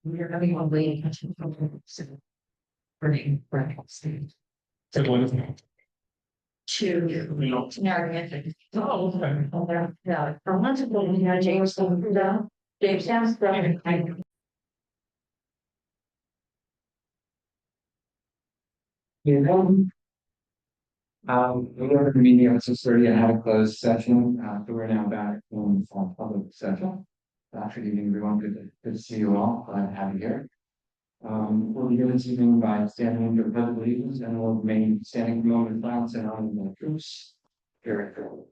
We're having one lady. Burning breakfast. So what is it? To. No. Narragansett. Oh, okay. Yeah, for months ago, we had Jamestown, Jamestown. We were in meeting at 6:30 and had a closed session, so we're now back in public session. Good evening, everyone, good to see you all, glad to have you here. We'll begin this evening by standing in the pledge of allegiance and we'll remain standing for a moment of silence and honor the troops. Very cool.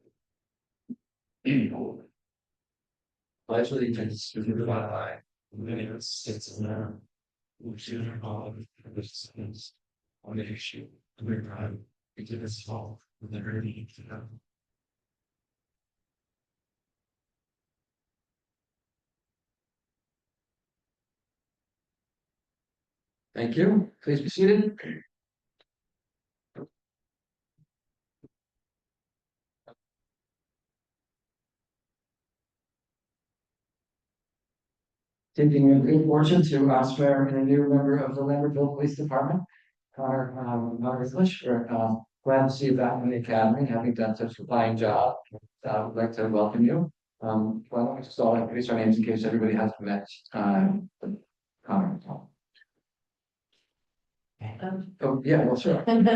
Pledge allegiance to the flag of the United States of America, which is the republic of the citizens on the issue of their time, into this fall with the early to them. Thank you. Please be seated. Taking a good fortune to swear in a new member of the Lambertville Police Department, Connor English. We're glad to see you back in the academy, having done such a fine job. Would like to welcome you. Why don't we just all introduce our names in case everybody hasn't met Connor. Oh, yeah, well, sure. Lindsay,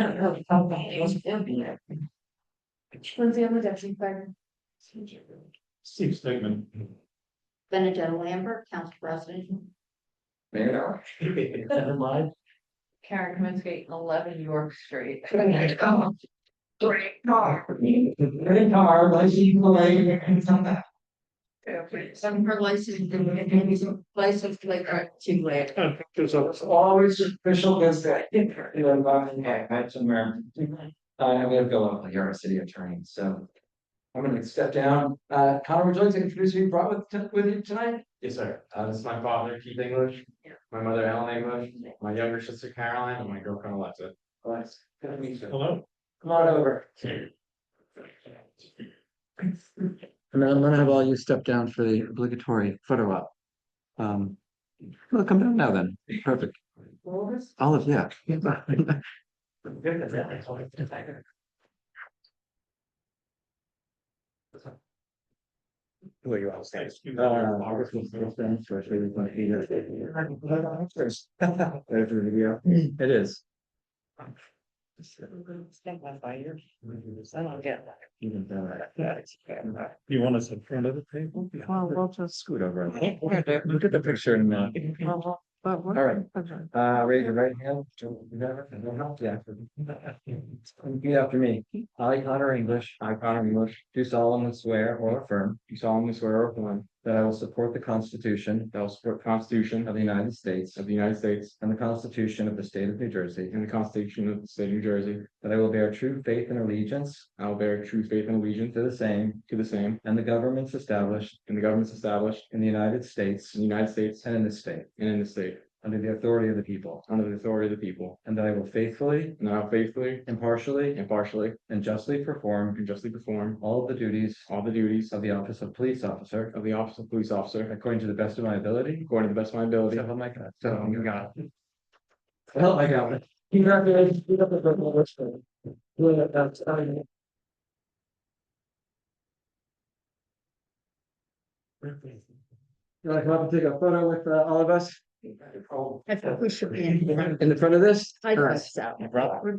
I'm the deputy fire. Steve Stegman. Benedetta Lambert, council president. Mayor. Karen Kaminsky, 11 York Street. Great car, license plate. Some for license, license plate are too late. It's always official business. Okay, I had some, I'm gonna go up, you're a city attorney, so. I'm gonna step down. Connor, would you like to introduce who you brought with you tonight? Yes, sir. This is my father, Keith English, my mother, Ellen English, my younger sister, Caroline, and my girlfriend, Alexa. Alex, good to meet you. Hello. Come on over. And then I'm gonna have all you step down for the obligatory photo op. Well, come down now then. Perfect. Olive, yeah. Who are you all saying? It is. You want us in front of the table? Well, we'll just scoot over. Look at the picture and all right. Raise your right hand. Yeah. Repeat after me. I, Connor English. I, Connor English, Do solemnly swear or affirm do solemnly swear or affirm that I will support the Constitution that I will support the Constitution of the United States of the United States and the Constitution of the State of New Jersey, and the Constitution of the State of New Jersey. that I will bear true faith and allegiance I will bear true faith and allegiance to the same to the same and the governments established and the governments established in the United States in the United States and in this state, and in the state, under the authority of the people, under the authority of the people, and that I will faithfully, and that I will faithfully, impartially, impartially, and justly perform and justly perform all of the duties all the duties of the office of police officer of the office of police officer according to the best of my ability. according to the best of my ability. So help my God. So, you got it. Well, I got it. Congratulations. You want to come up and take a photo with all of us? I thought we should be in. In the front of this? I All right. guess so.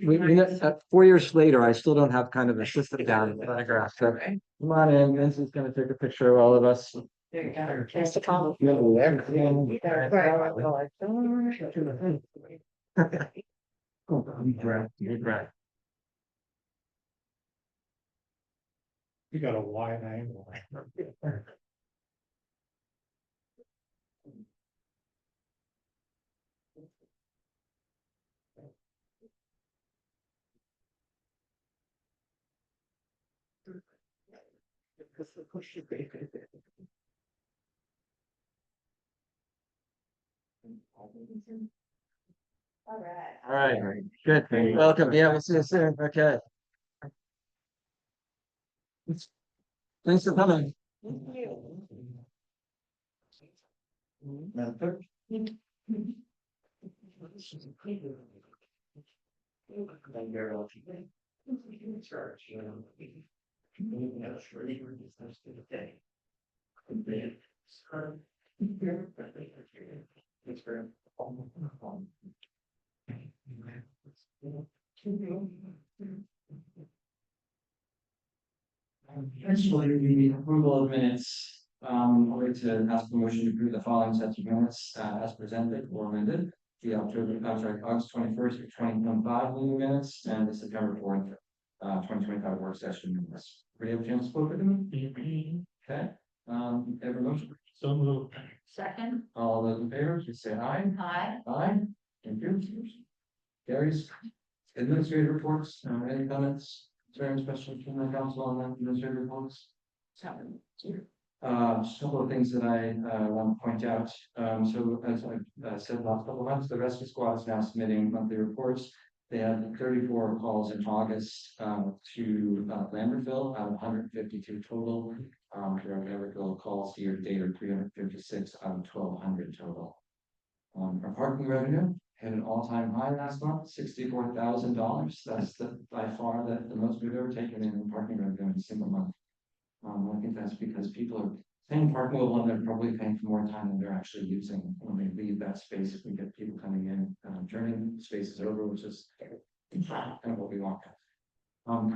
We know, 4 years later, I still don't have kind of a system down in photograph, so come on in, Vince is gonna take a picture of all of us. There you go. There's the call. You got a wide angle. All right. All right, good, welcome, yeah, we'll see you soon, okay. Thanks for coming. Madam Clerk? Actually, the approval of minutes, I'd like to ask the motion to approve the following sets of minutes, as presented or amended. The August 21st, 2025 meeting minutes and the September 4th, 2025 work session minutes. We have a chance to look at them? Okay, every motion, So moved. Second. all those in favor, please say aye. Hi. Aye. Thank you. Carries. Administrative reports, any comments, concerns, questions from the council on the administrative reports? Just a couple of things that I want to point out. So as I said last couple of months, the rescue squad is now submitting monthly reports. They had 34 calls in August to Lambertville out of 152 total. Their Lambertville calls year to date are 356 out of 1,200 total. Our parking revenue hit an all-time high last month, $64,000. That's by far the most we've ever taken in parking revenue in a single month. I think that's because people are paying park mobile and they're probably paying for more time than they're actually using when they leave that space. If we get people coming in, turning spaces over, which is kind of what we want.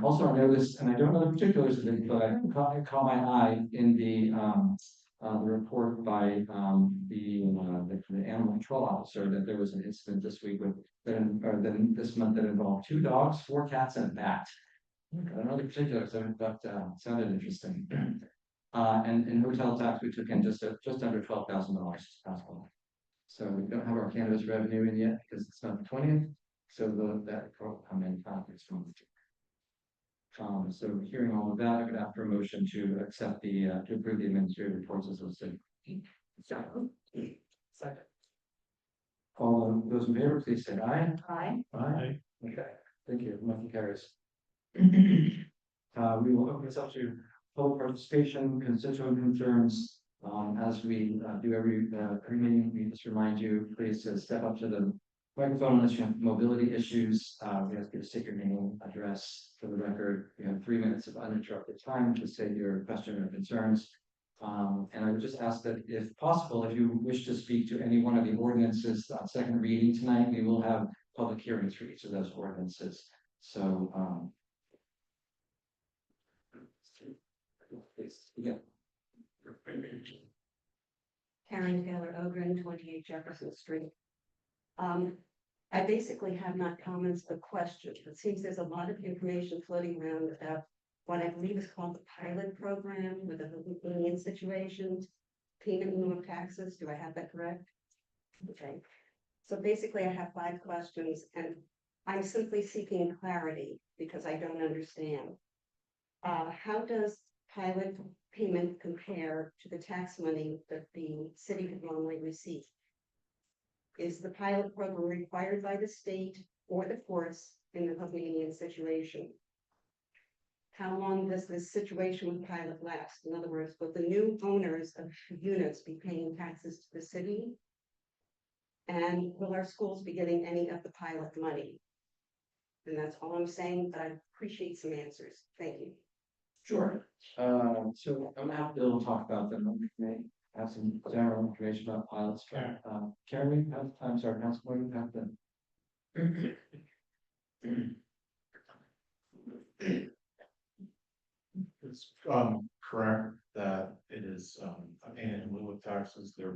Also, I noticed, and I don't know the particulars of it, but it caught my eye in the report by the animal control officer that there was an incident this week with this month that involved 2 dogs, 4 cats, and a bat. I don't know the particulars of it, but sounded interesting. And in hotel tax, we took in just under $12,000 this past month. So we don't have our cannabis revenue in yet because it's not the 20th. So that will come in next month. So hearing all of that, I would ask for a motion to accept to approve the administrative reports as listed. Second. All those in favor, please say aye. Hi. Aye. Okay, thank you. Motion carries. We will open this up to public participation, constituent concerns. As we do every meeting, we just remind you, please step up to the microphone unless you have mobility issues. We ask you to state your name, address for the record. You have 3 minutes of uninterrupted time to say your question or concerns. And I would just ask that if possible, if you wish to speak to any one of the ordinances on second reading tonight, we will have public hearings for each of those ordinances. So, yeah. Karen Taylor Ogren, 28 Jefferson Street. I basically have not comments but questions. It seems there's a lot of information floating around about what I believe is called the pilot program with the Indian situations, payment in lieu of taxes. Do I have that correct? Okay. So basically I have 5 questions and I'm simply seeking clarity because I don't understand. How does pilot payment compare to the tax money that the city could normally receive? Is the pilot program required by the state or the courts in the Hovnanian situation? How long does this situation with pilot last? In other words, will the new owners of units be paying taxes to the city? And will our schools be getting any of the pilot money? And that's all I'm saying, but I appreciate some answers. Thank you. Sure. So I'm gonna have Bill talk about them. have some general information about pilots. Yeah. Karen, we have, I'm sorry, Councilman, we have the. It's correct that it is a payment in lieu of taxes, there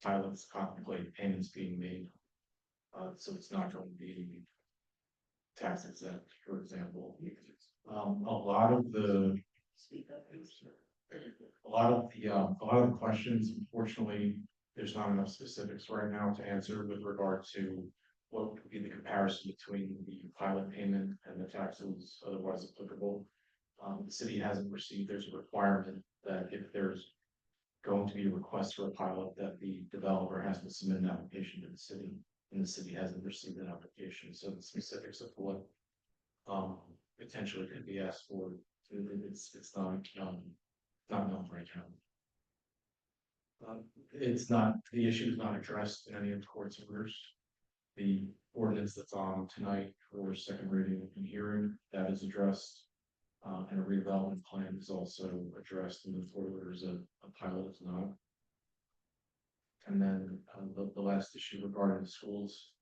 pilots contemplate payments being made. So it's not going to be tax exempt, for example. A lot of the questions, unfortunately, there's not enough specifics right now to answer with regard to what would be the comparison between the pilot payment and the taxes otherwise applicable. The city hasn't received, there's a requirement that if there's going to be a request for a pilot, that the developer has to submit an application to the city, and the city hasn't received an application, so the specifics of what potentially could be asked for, it's not known right now. It's not, the issue is not addressed in any of the court's orders. The ordinance that's on tonight for second reading and hearing, that is addressed. And a redevelopment plan is also addressed in the court orders, a pilot is not. And then the last issue regarding the schools.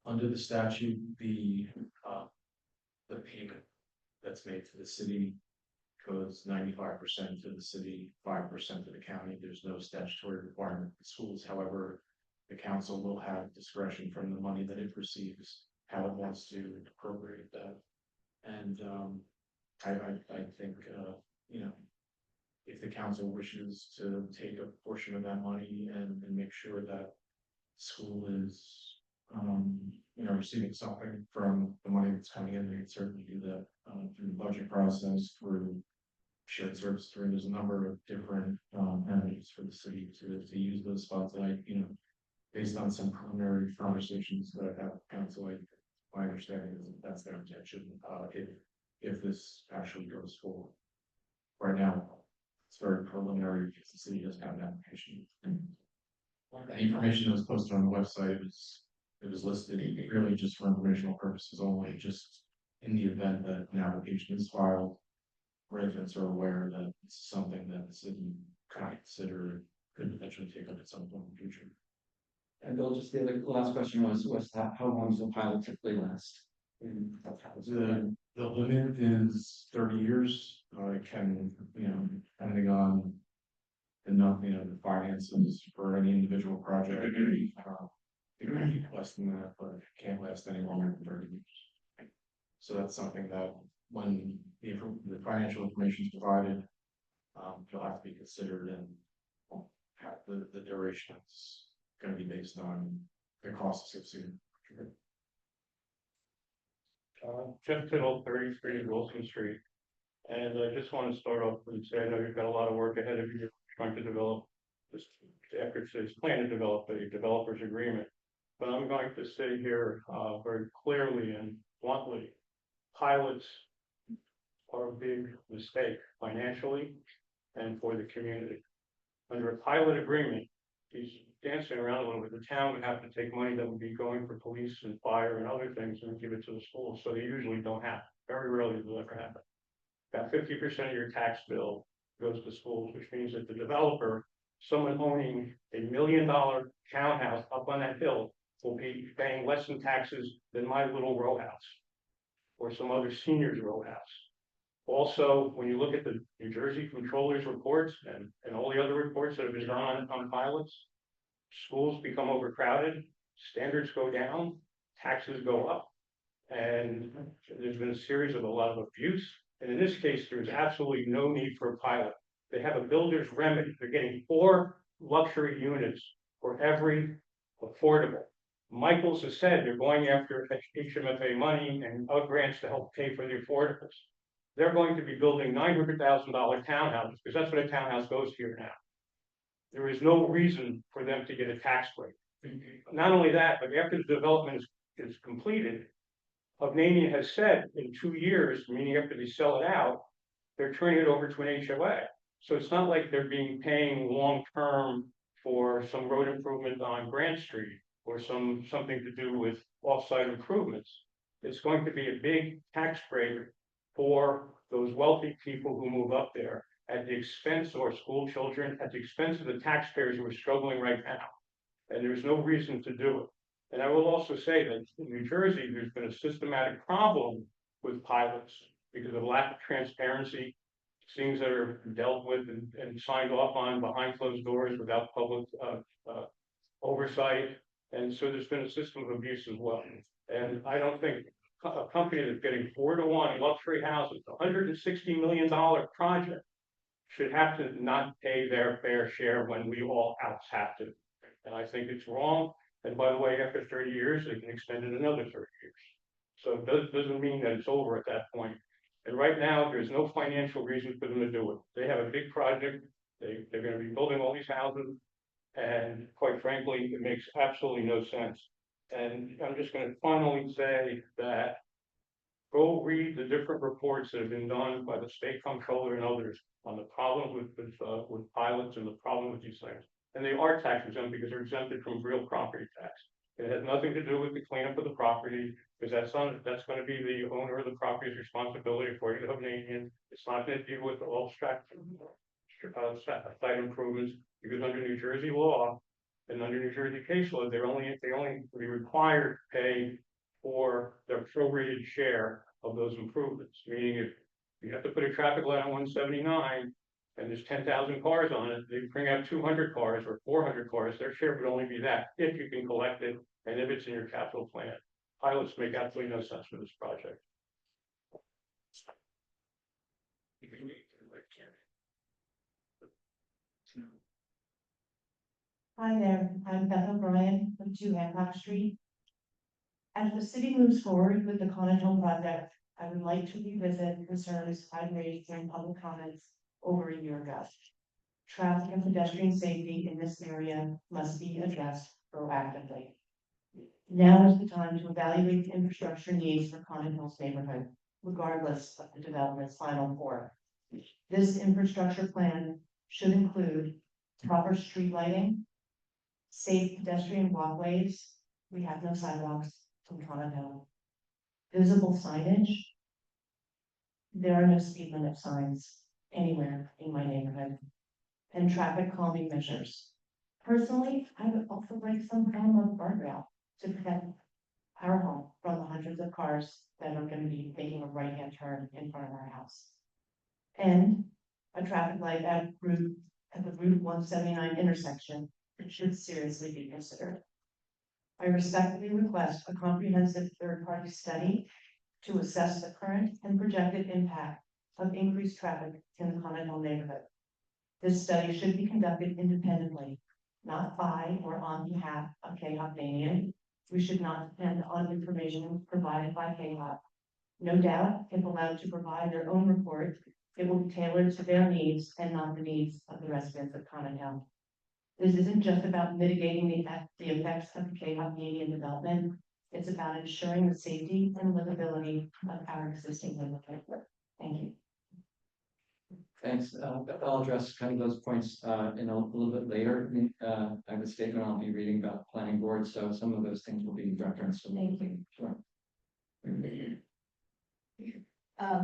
Under the statute, the payment that's made to the city goes 95% to the city, 5% to the county. There's no statutory requirement for schools. However, the council will have discretion from the money that it receives, how it wants to appropriate that. And I think, you know, if the council wishes to take a portion of that money and make sure that school is, you know, receiving something from the money that's coming in, they can certainly do that through the budget process, through shared service, through there's a number of different avenues for the city to use those funds. And you know, based on some preliminary conversations that I've had with council, my understanding is that that's their intention. If this actually goes forward. Right now, it's very preliminary because the city doesn't have an application. The information that was posted on the website it was listed really just for informational purposes only, just in the event that an application is filed, residents are aware that it's something that the city could consider, could potentially take up at some point in the future. And Bill, just the last question was how long does the pilot typically last? The limit is 30 years. It can, you know, depending on the finances for any individual project. It can be less than that, but it can't last any longer than 30 years. So that's something that when the financial information is provided, it'll have to be considered, and the duration is going to be based on the costs associated. Jim Tittle, 33 Wilson Street. And I just want to start off and say, I know you've got a lot of work ahead of you trying to develop this, after it's planned to develop a developer's agreement. But I'm going to say here very clearly and bluntly, pilots are a big mistake financially and for the community. Under a pilot agreement, he's dancing around a little bit. The town would have to take money that would be going for police and fire and other things and give it to the schools. So they usually don't happen. Very rarely does it ever happen. About 50% of your tax bill goes to schools, which means that the developer, someone owning $1 million townhouse up on that hill, will be paying less in taxes than my little row house or some other senior's row house. Also, when you look at the New Jersey Controller's reports and all the other reports that have been done on pilots, schools become overcrowded, standards go down, taxes go up, and there's been a series of a lot of abuse. And in this case, there's absolutely no need for a pilot. They have a builder's remedy. They're getting 4 luxury units for every affordable. Michaels has said they're going after HMFA money and other grants to help pay for the affordables. They're going to be building $900,000 townhouses because that's what a townhouse goes here now. There is no reason for them to get a tax break. Not only that, but after the development is completed, Hovnanian has said in 2 years, meaning after they sell it out, they're turning it over to an HOA. So it's not like they're paying long-term for some road improvement on Grant Street or something to do with off-site improvements. It's going to be a big tax break for those wealthy people who move up there. at the expense of our school children, at the expense of the taxpayers who are struggling right now. And there's no reason to do it. And I will also say that in New Jersey, there's been a systematic problem with pilots because of lack of transparency, things that are dealt with and signed off on behind closed doors without public oversight. And so there's been a system of abuse as well. And I don't think a company that's getting 4-to-1 luxury houses, $160 million project, should have to not pay their fair share when we all else have to. And I think it's wrong. And by the way, after 30 years, they can extend it another 30 years. So it doesn't mean that it's over at that point. And right now, there's no financial reason for them to do it. They have a big project. They're going to be building all these houses. And quite frankly, it makes absolutely no sense. And I'm just going to finally say that go read the different reports that have been done by the state comptroller and others on the problem with pilots and the problem with these things. And they are tax exempt because they're exempted from real property tax. It has nothing to do with the cleanup of the property, because that's going to be the owner of the property's responsibility according to Hovnanian. It's not going to deal with all site improvements, because under New Jersey law and under New Jersey case law, they only be required to pay for their prorated share of those improvements. Meaning, if you have to put a traffic light on 179 and there's 10,000 cars on it, they bring out 200 cars or 400 cars, their share would only be that if you can collect it and if it's in your capital plan. Pilots make absolutely no sense for this project. Hi there, I'm Beth O'Brien from 2 Hancock Street. As the city moves forward with the Conant Hill project, I would like to revisit concerns I raised in public comments over a year ago. Traffic and pedestrian safety in this area must be addressed proactively. Now is the time to evaluate the infrastructure needs for Conant Hills neighborhood, regardless of the development's final form. This infrastructure plan should include proper street lighting, safe pedestrian walkways. We have no sidewalks in Conant Hill. Visible signage. There are no speed limit signs anywhere in my neighborhood. And traffic calming measures. Personally, I would also like some kind of guardrail to protect our home from the hundreds of cars that are going to be making a right-hand turn in front of our house. And a traffic light at the Route 179 intersection should seriously be considered. I respectfully request a comprehensive third-party study to assess the current and projected impact of increased traffic in the Conant Hill neighborhood. This study should be conducted independently, not by or on behalf of Hovnanian. We should not depend on information provided by KHOP. No doubt, if allowed to provide their own report, it will be tailored to their needs and not the needs of the residents of Conant Hill. This isn't just about mitigating the effects of Hovnanian development. It's about ensuring the safety and livability of our existing neighborhood. Thank you. Thanks. I'll address kind of those points in a little bit later. I have a statement I'll be reading about the planning board, so some of those things will be referenced. Thank you. Sure.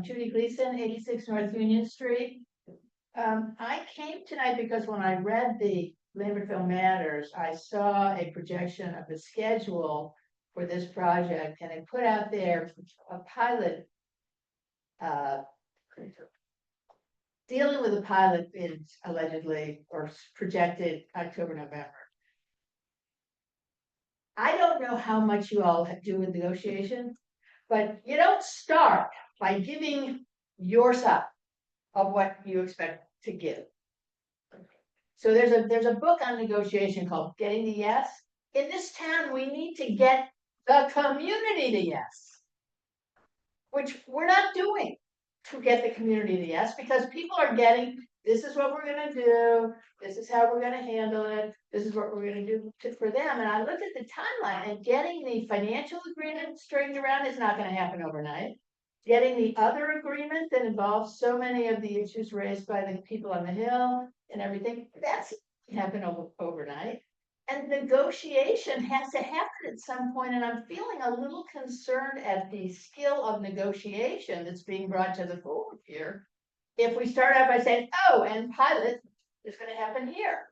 Judy Gleason, 86 North Union Street. I came tonight because when I read the Lambertville Matters, I saw a projection of the schedule for this project, and it put out there a pilot dealing with a pilot in allegedly or projected October, November. I don't know how much you all do with negotiation, but you don't start by giving your side of what you expect to give. So there's a book on negotiation called Getting the Yes. In this town, we need to get the community to yes, which we're not doing to get the community to yes, because people are getting, this is what we're going to do, this is how we're going to handle it, this is what we're going to do for them. And I looked at the timeline, and getting the financial agreement straightened around is not going to happen overnight. Getting the other agreement that involves so many of the issues raised by the people on the Hill and everything, that's happen overnight. And negotiation has to happen at some point, and I'm feeling a little concerned at the skill of negotiation that's being brought to the fore here. if we start out by saying, oh, and pilot is gonna happen here.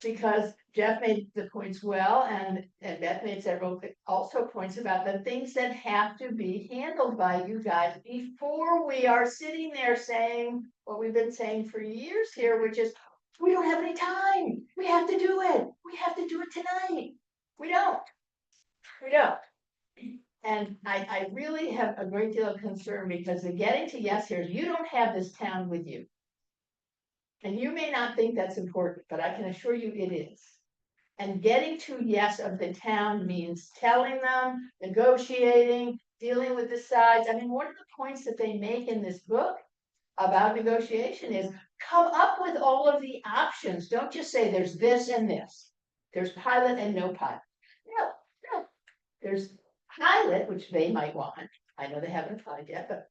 Because Jeff made the points well, and Beth made several also points about the things that have to be handled by you guys before we are sitting there saying what we've been saying for years here, which is, we don't have any time. We have to do it. We have to do it tonight. We don't. We don't. And I really have a great deal of concern because the getting to yes here, you don't have this town with you. And you may not think that's important, but I can assure you it is. And getting to yes of the town means telling them, negotiating, dealing with the sides. I mean, one of the points that they make in this book about negotiation is come up with all of the options. Don't just say there's this and this. There's pilot and no pilot. No. There's pilot, which they might want. I know they haven't applied yet, but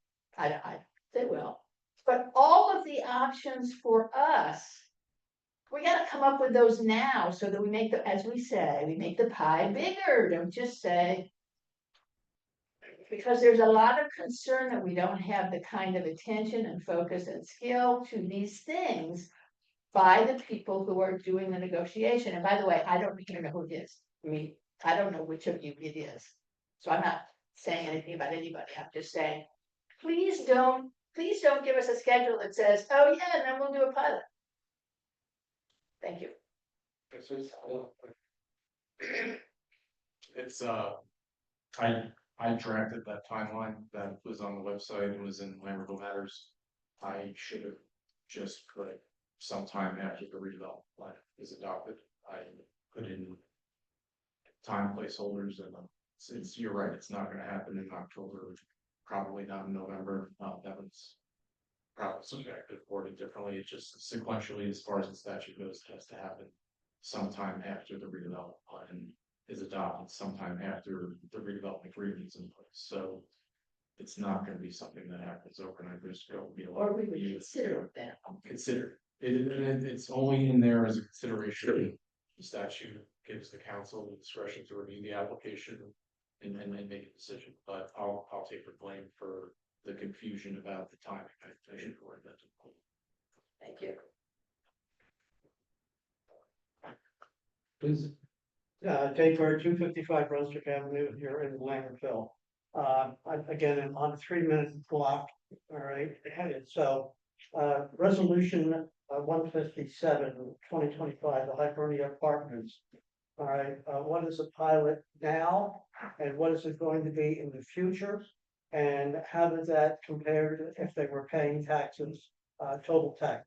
they will. But all of the options for us, we gotta come up with those now so that we make the, as we say, we make the pie bigger. Don't just say. Because there's a lot of concern that we don't have the kind of attention and focus and skill to these things by the people who are doing the negotiation. And by the way, I don't even know who it is. I mean, I don't know which of you it is. So I'm not saying anything about anybody. I'm just saying, please don't give us a schedule that says, oh yeah, and then we'll do a pilot. Thank you. It's, I drafted that timeline that was on the website and was in Lambertville Matters. I should have just put sometime after the redevelopment plan is adopted. I put in time placeholders and since you're right, it's not gonna happen in October, probably not in November. That was probably subjective worded differently. It's just sequentially, as far as the statute goes, it has to happen sometime after the redevelopment plan is adopted, sometime after the redevelopment agreement is in place. So it's not gonna be something that happens overnight. There's going to be a lot Or we of would years. consider that. Consider it's only in there as a consideration. The statute gives the council the discretion to review the application and make a decision, but I'll take the blame for the confusion about the timing. I should word that. Thank you. Please. Dave Bird, 255 Brunswick Avenue here in Lambertville. Again, I'm on a 3-minute block, all right, so, resolution 157, 2025, the Hibernia Apartments. All right, what is a pilot now, and what is it going to be in the future? And how does that compare to if they were paying taxes, total tax?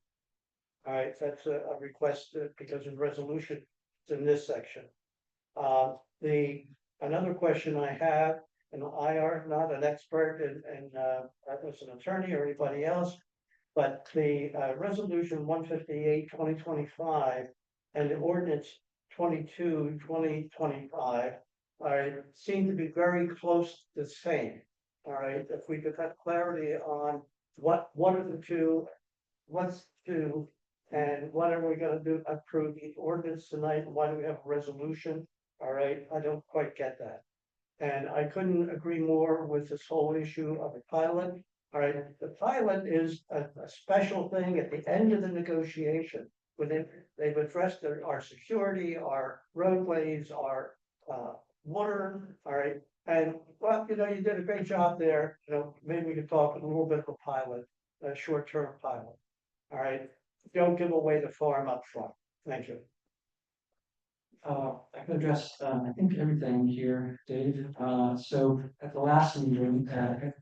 All right, that's a request because in resolution, it's in this section. Another question I have, and I are not an expert and as an attorney or anybody else, but the resolution 158, 2025 and the ordinance 22, 2025 seem to be very close to the same. All right, if we could have clarity on what are the two, what's two, and what are we gonna do, approve the ordinance tonight, and why do we have a resolution? All right, I don't quite get that. And I couldn't agree more with this whole issue of the pilot. All right, the pilot is a special thing at the end of the negotiation. When they've addressed our security, our roadways, our water, all right. And well, you did a great job there. Maybe we could talk a little bit of a pilot, a short-term pilot. All right, don't give away the farm up front. Thank you. I can address, I think everything here, Dave. So at the last meeting,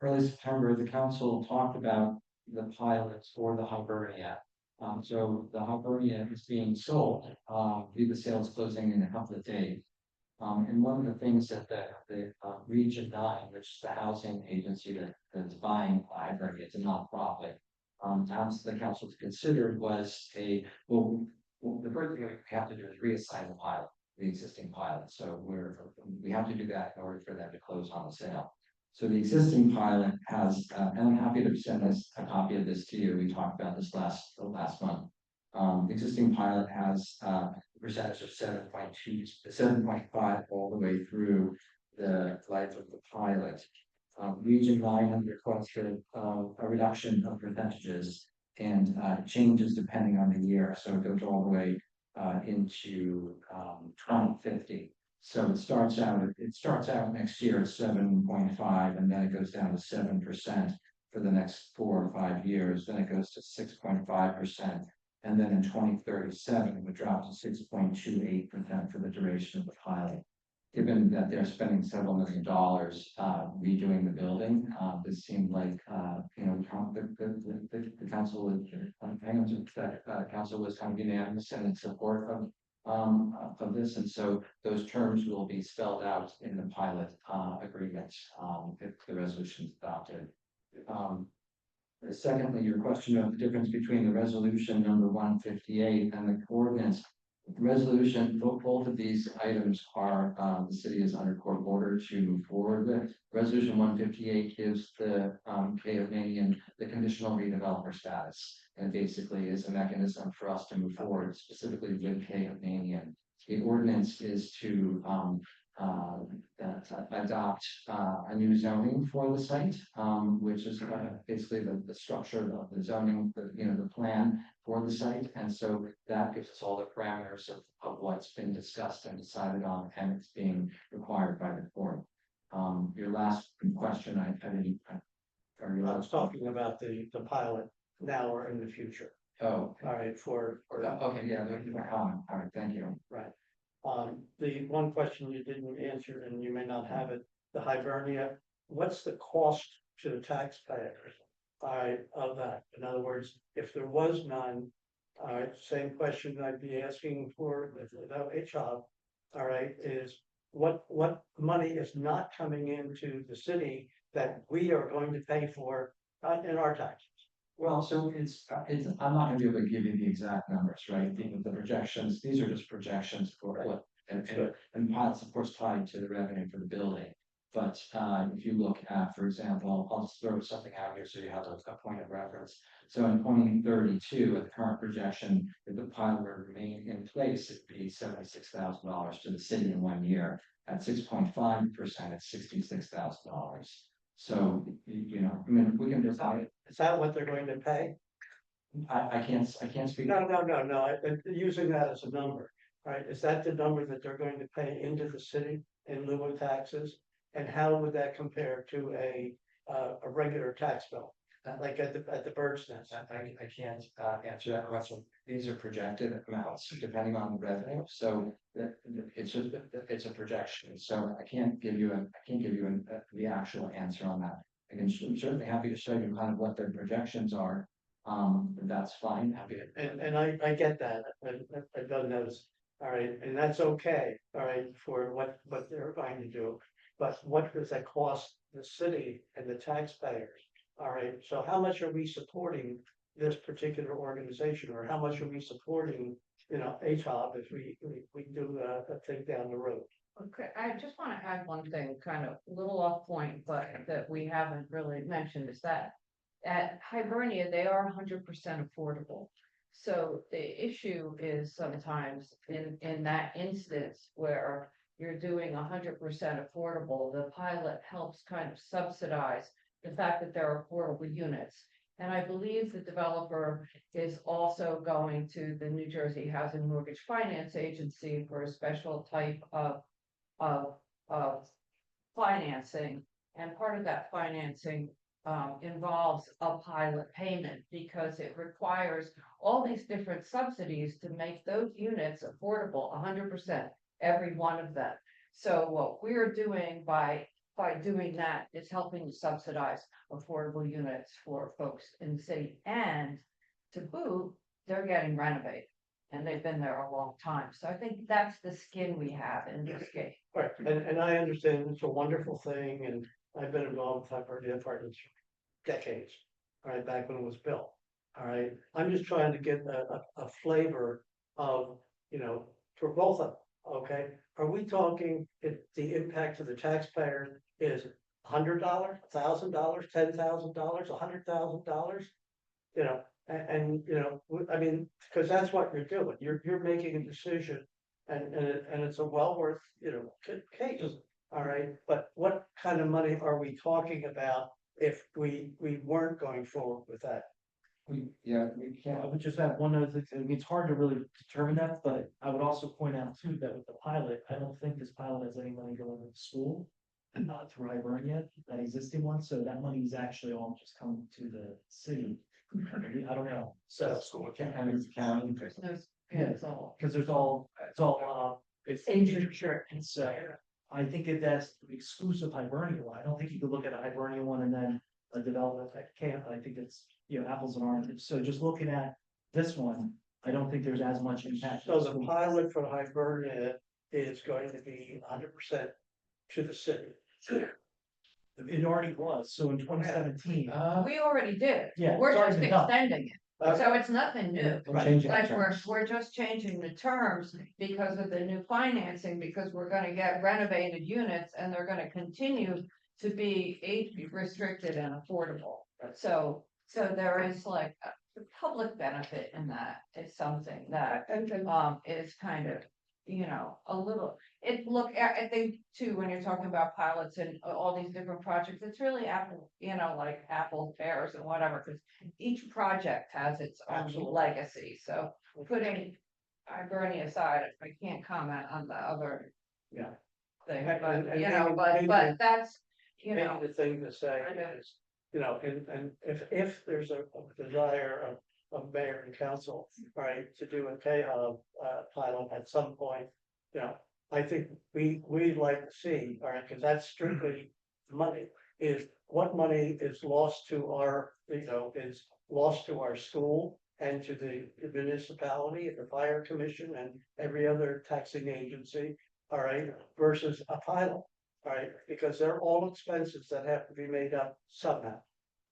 early September, the council talked about the pilots for the Hibernia. So the Hibernia is being sold, the sales closing in a couple of days. And one of the things that the Region 9, which is the housing agency that's buying Hibernia, it's a nonprofit, asked the council to consider was well, the first thing we have to do is reassign the existing pilot. So we have to do that in order for them to close on the sale. So the existing pilot has, and I'm happy to send a copy of this to you. We talked about this last month. The existing pilot has a percentage of 7.5 all the way through the life of the pilot. Region 9 had requested a reduction of percentages and changes depending on the year, so it goes all the way into 2050. So it starts out next year at 7.5, and then it goes down to 7% for the next 4 or 5 years, then it goes to 6.5%. And then in 2037, it would drop to 6.28% for the duration of the pilot. Given that they're spending several $1 million redoing the building, this seemed like, the council was, council was kind of unanimous in its support of this, and so those terms will be spelled out in the pilot agreement if the resolution is adopted. Secondly, your question of the difference between the resolution number 158 and the ordinance. Resolution, both of these items are, the city is under court order to move forward with. Resolution 158 gives the Bay of Nanian the conditional redeveloper status. And basically is a mechanism for us to move forward specifically with Bay of Nanian. The ordinance is to adopt a new zoning for the site, which is basically the structure of the zoning, the plan for the site. And so that gives us all the parameters of what's been discussed and decided on, and it's being required by the court. Your last question, I didn't. I was talking about the pilot now or in the future. Oh, All right, okay, yeah, there's my comment. All right, thank you. right. The one question you didn't answer, and you may not have it, the Hibernia, what's the cost to the taxpayers? All right, of that. In other words, if there was none, all right, same question I'd be asking for without HOB, all right, is what money is not coming into the city that we are going to pay for in our taxes? Well, so I'm not gonna be able to give you the exact numbers, right? The projections, these are just projections for what, and pilots, of course, tied to the revenue for the building. But if you look at, for example, I'll just throw something out here so you have a point of reference. So in 2032, at the current projection, if the pilot were to remain in place, it'd be $76,000 to the city in 1 year. At 6.5%, it's $66,000. So, I mean, we can decide. Is that what they're going to pay? I can't speak. No, using that as a number, right? Is that the number that they're going to pay into the city in lieu of taxes? And how would that compare to a regular tax bill, like at the bird's nest? I can't answer that question. These are projected amounts depending on the revenue, so it's a projection. So I can't give you the actual answer on that. I'm certainly happy to show you kind of what their projections are. That's fine. Happy to. And I get that. I've done those. All right, and that's okay. All right, for what they're going to do. But what does that cost the city and the taxpayers? All right, so how much are we supporting this particular organization, or how much are we supporting, HOB if we do a thing down the road? Okay, I just want to add one thing, kind of a little off point, but that we haven't really mentioned is that at Hibernia, they are 100% affordable. So the issue is sometimes in that instance where you're doing 100% affordable, the pilot helps kind of subsidize the fact that there are affordable units. And I believe the developer is also going to the New Jersey Housing Mortgage Finance Agency for a special type of financing. And part of that financing involves a pilot payment because it requires all these different subsidies to make those units affordable 100%, every one of them. So what we're doing by doing that is helping to subsidize affordable units for folks in the city, and to boot, they're getting renovated and they've been there a long time. So I think that's the skin we have in this game. Right, and I understand it's a wonderful thing, and I've been involved with Hibernia Apartments for decades, all right, back when it was built. All right, I'm just trying to get a flavor of, for both of them, okay? Are we talking if the impact to the taxpayer is $100, $1,000, $10,000, $100,000? I mean, because that's what you're doing. You're making a decision, and it's a well worth, case. All right, but what kind of money are we talking about if we weren't going forward with that? We I can't, would just add one other thing, I mean, it's hard to really determine that, but I would also point out too, that with the pilot, I don't think this pilot has any money going to the school. Not through Hibernia, that existing one, so that money is actually all just coming to the city. I don't know, so. and it's county. There's no, Yeah, it's all. Cause it's all, it's insurance, and so I think if that's exclusive Hibernia one, I don't think you could look at a Hibernia one and then a development that can't, I think it's, you know, apples and oranges, so just looking at this one, I don't think there's as much impact. So the pilot for Hibernia is going to be 100% to the city. It already was, so in 2017, We already did. yeah. We're it's already just been done. extending it. So it's nothing new. We're changing Like, the terms. we're just changing the terms because of the new financing, because we're gonna get renovated units and they're gonna continue to be age restricted and affordable. So there is like a the public benefit in that is something that, is kind of, you know, a little. I think too, when you're talking about pilots and all these different projects, it's really apple, you know, like apple pears and whatever, because each project has its own Absolutely. legacy, so putting Hibernia aside, I can't comment on the other. Yeah. Thing, And- but, and you know, maybe- but that's, you know. Maybe the thing to say I know. is, you know, and if there's a desire of mayor and council, right, to do a K-Hub pilot at some point, you know, I think we'd like to see, all right, because that's strictly money, is what money is lost to our, you know, is lost to our school and to the municipality and the fire commission and every other taxing agency, all right, versus a pilot. All right, because they're all expenses that have to be made up somehow.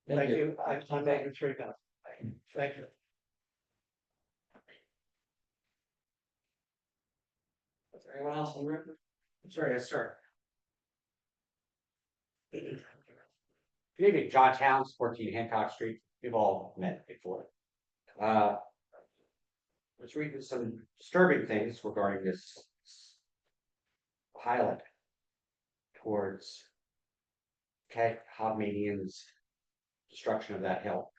Thank you, I'm making 3 minutes. Thank you. Is there anyone else on the record? Sorry, yes, sir. Good evening, John Towns, 14 Hancock Street. We've all met before. Was reading some disturbing things regarding this pilot towards Hobmanian's destruction of that hill.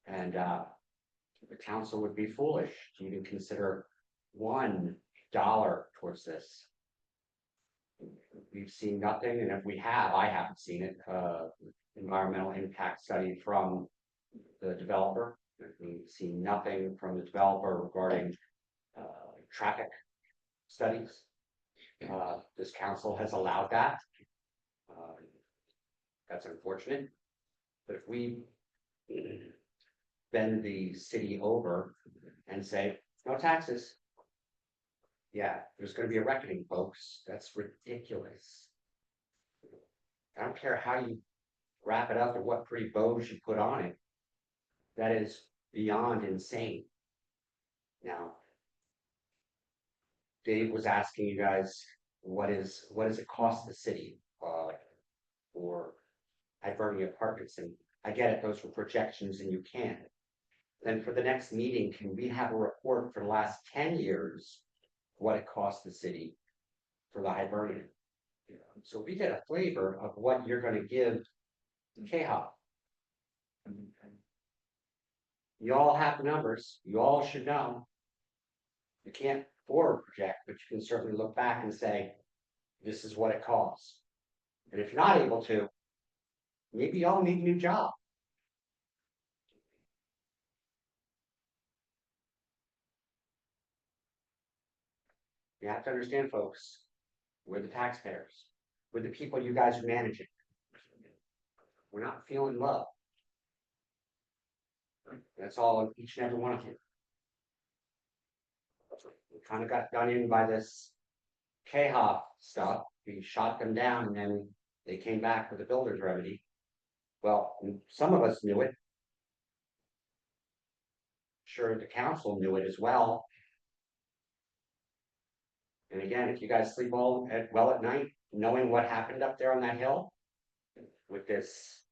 And the council would be foolish to even consider $1 towards this. We've seen nothing, and if we have, I haven't seen it, environmental impact study from the developer. We've seen nothing from the developer regarding traffic studies. This council has allowed that. That's unfortunate. But if we bend the city over and say, no taxes. Yeah, there's gonna be a reckoning, folks. That's ridiculous. I don't care how you wrap it up or what pretty bows you put on it. That is beyond insane. Now, Dave was asking you guys, what does it cost the city, for Hibernia Apartments? And I get it, those were projections and you can. Then for the next meeting, can we have a report for the last 10 years, what it cost the city for the Hibernian? So we get a flavor of what you're gonna give K-Hop. You all have the numbers, you all should know. You can't forward project, but you can certainly look back and say, this is what it costs. And if you're not able to, maybe y'all need a new job. You have to understand, folks, we're the taxpayers. We're the people you guys are managing. We're not feeling love. That's all of each and every one of you. We kind of got done in by this K-Hop stuff. We shot them down and then they came back with a builder's remedy. Well, some of us knew it. Sure, the council knew it as well. And again, if you guys sleep well at night, knowing what happened up there on that hill with this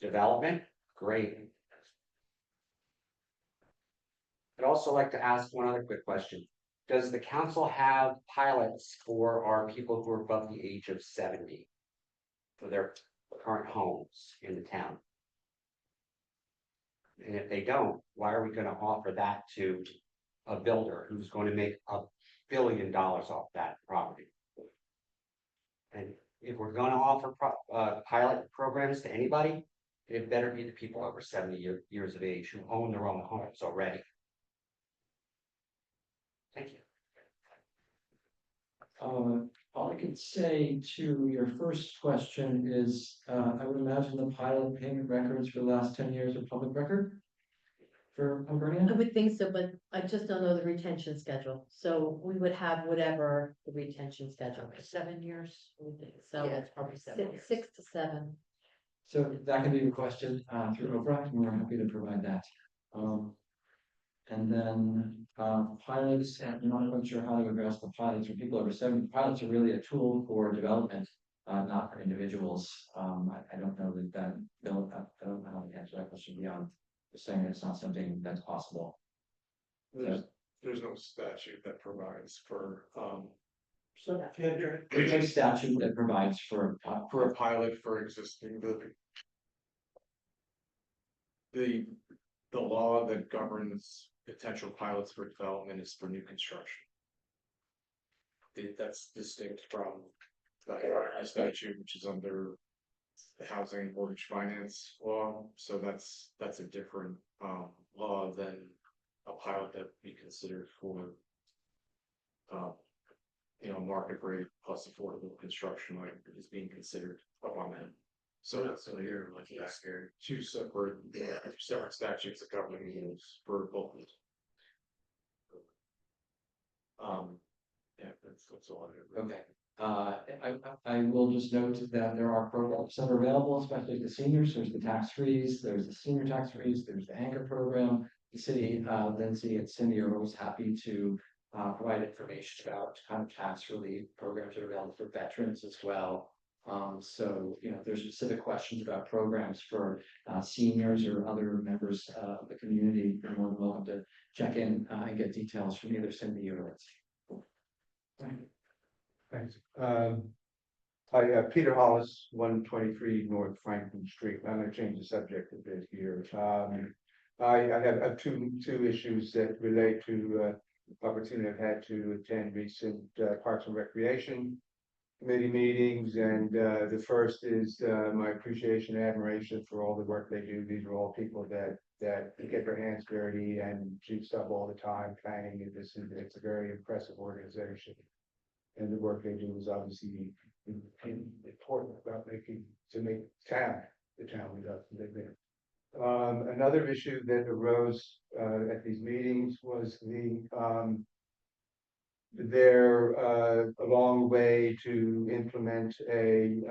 development, great. I'd also like to ask one other quick question. Does the council have pilots for our people who are above the age of 70? For their current homes in the town? And if they don't, why are we gonna offer that to a builder who's going to make $1 billion off that property? And if we're gonna offer pilot programs to anybody, it better be the people over 70 years of age who own their own homes already. Thank you. All I can say to your first question is, I would imagine the pilot payment records for the last 10 years are public record for I Hibernia. would think so, but I just don't know the retention schedule, so we would have whatever the retention schedule is. 7 years. We think. So Yeah, it's probably 7 years. 6 to 7. So that can be requested through Oprah, and we're happy to provide that. And then pilots, and I'm not quite sure how to address the pilots for people over 70. Pilots are really a tool for development, not for individuals. I don't know that I don't know how to answer that question beyond just saying it's not something that's possible. There's no statute that provides for, So, Kendra, There's a statute that provides for a pilot for existing the law that governs potential pilots for development is for new construction. That's distinct from the statute, which is under the housing and mortgage finance law, so that's a different law than a pilot that would be considered for market rate plus affordable construction, like is being considered up on that. So you're like two separate statutes that govern these for both. Yeah, that's all I have. Okay. I will just note that there are programs that are available, especially to seniors. There's the tax freeze, there's the senior tax freeze, there's the anchor program. The city, Lindsay and Cindy are always happy to provide information about kind of tax relief programs that are available for veterans as well. So, if there's specific questions about programs for seniors or other members of the community, you're more than welcome to check in and get details from either Cindy or Lindsay. Thanks. Hi, Peter Hollis, 123 North Franklin Street. I'm going to change the subject a bit here. I have two issues that relate to opportunity I've had to attend recent Parks and Recreation Committee meetings, and the first is my appreciation and admiration for all the work they do. These are all people that get their hands dirty and do stuff all the time, planning. It's a very impressive organization. And the work they do is obviously important about making the town we love to live in. Another issue that arose at these meetings was their a long way to implement a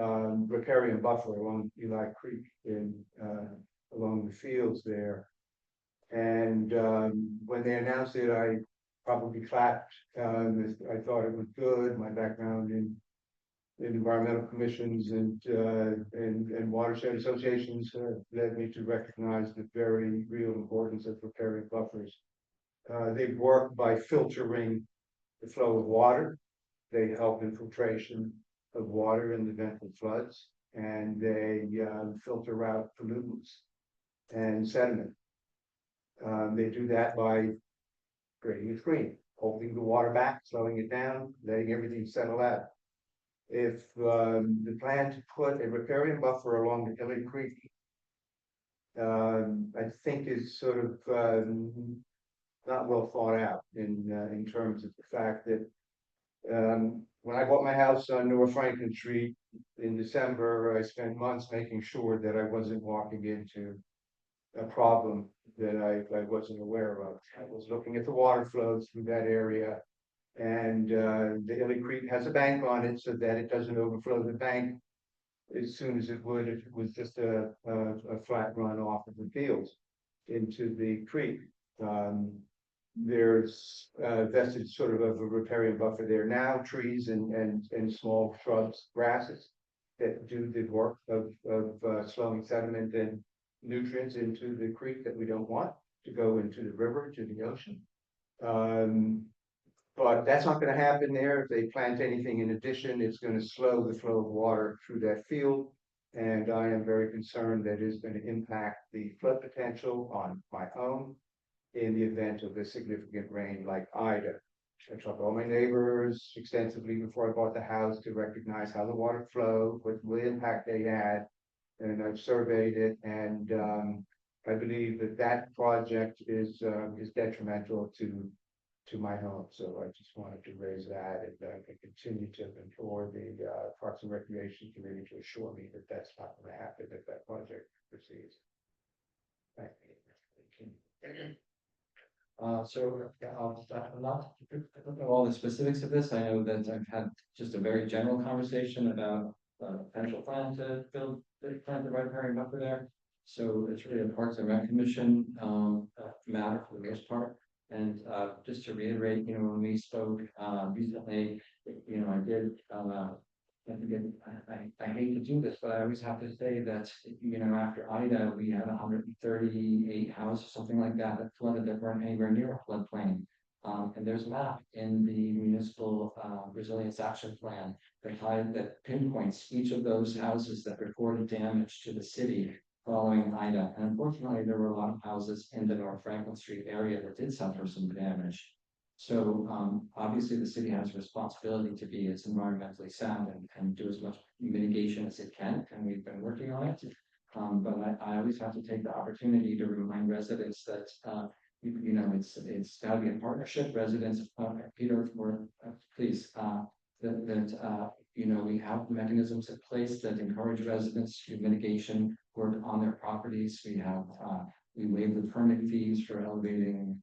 riparian buffer along Eli Creek along the fields there. And when they announced it, I probably clapped. I thought it was good. My background in environmental commissions and watershed associations led me to recognize the very real importance of riparian buffers. They work by filtering the flow of water. They help infiltration of water in the event of floods, and they filter out pollutants and sediment. They do that by creating a screen, holding the water back, slowing it down, letting everything settle out. If the plan to put a riparian buffer along the Illy Creek, I think is sort of not well thought out in terms of the fact that when I bought my house on North Franklin Street in December, I spent months making sure that I wasn't walking into a problem that I wasn't aware of. I was looking at the water flows through that area, and the Illy Creek has a bank on it so that it doesn't overflow the bank as soon as it would if it was just a flat run off of the fields into the creek. There's vested sort of a riparian buffer there now, trees and small shrubs, grasses that do the work of slowing sediment and nutrients into the creek that we don't want to go into the river, to the ocean. But that's not gonna happen there. If they plant anything in addition, it's gonna slow the flow of water through that field. And I am very concerned that it's gonna impact the flood potential on my home in the event of a significant rain like Ida. I talked to all my neighbors extensively before I bought the house to recognize how the water flowed, what impact they had. And I've surveyed it, and I believe that that project is detrimental to my home. So I just wanted to raise that, and I continue to implore the Parks and Recreation Committee to assure me that that's not going to happen if that project proceeds. Thank you. So, yeah, I'm not, I don't know all the specifics of this. I know that I've had just a very general conversation about potential plan to build, plant the riparian buffer there. So it's really a Parks and Rec Commission matter for the most part. And just to reiterate, you know, when we spoke recently, you know, I did I hate to do this, but I always have to say that, you know, after Ida, we had 138 houses, something like that, that flooded that weren't anywhere near a floodplain. And there's a map in the municipal resilience action plan that pinpoints each of those houses that reported damage to the city following Ida. And unfortunately, there were a lot of houses in the North Franklin Street area that did suffer some damage. So obviously the city has a responsibility to be as environmentally sound and do as much mitigation as it can, and we've been working on it. But I always have to take the opportunity to remind residents that you know, it's got to be a partnership. Residents, Peter, please, that you know, we have mechanisms in place that encourage residents to do mitigation work on their properties. We have we waive the permit fees for elevating,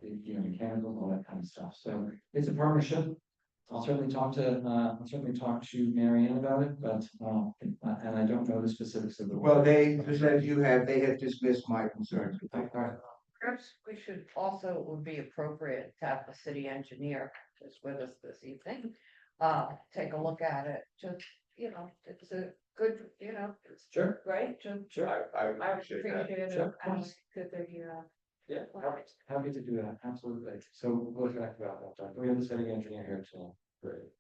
you know, mechanical, all that kind of stuff. So it's a partnership. I'll certainly talk to Mary Ann about it, but and I don't know the specifics of the. Well, they, just as you have, they have dismissed my concerns. Perhaps we should also, it would be appropriate to have the city engineer who's with us this evening. Take a look at it, just, you know, it's a good, you know, it's Sure. right, Sure. I would appreciate that. Yeah, happy to do that, absolutely. So we'll connect about that. We have the city engineer here too. Great.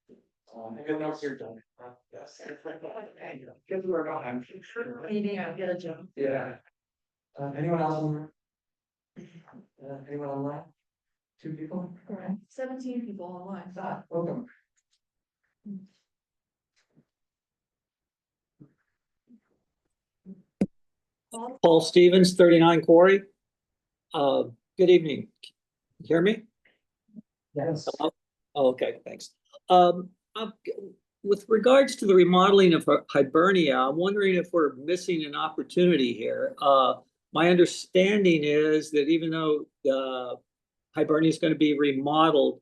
Maybe now you're done. Yes. Good work on him. Maybe I'll get a job. Yeah. Anyone else on? Anyone online? 2 people? 17 people online. Welcome. Paul Stevens, 39 Quarry. Good evening. You hear me? Yes. Oh, okay, thanks. With regards to the remodeling of Hibernia, I'm wondering if we're missing an opportunity here. My understanding is that even though Hibernia is going to be remodeled,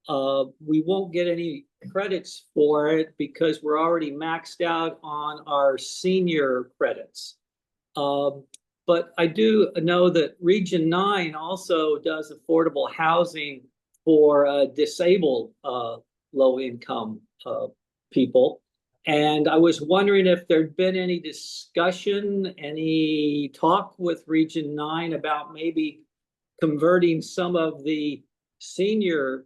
we won't get any credits for it because we're already maxed out on our senior credits. But I do know that Region 9 also does affordable housing for disabled low-income people. And I was wondering if there'd been any discussion, any talk with Region 9 about maybe converting some of the senior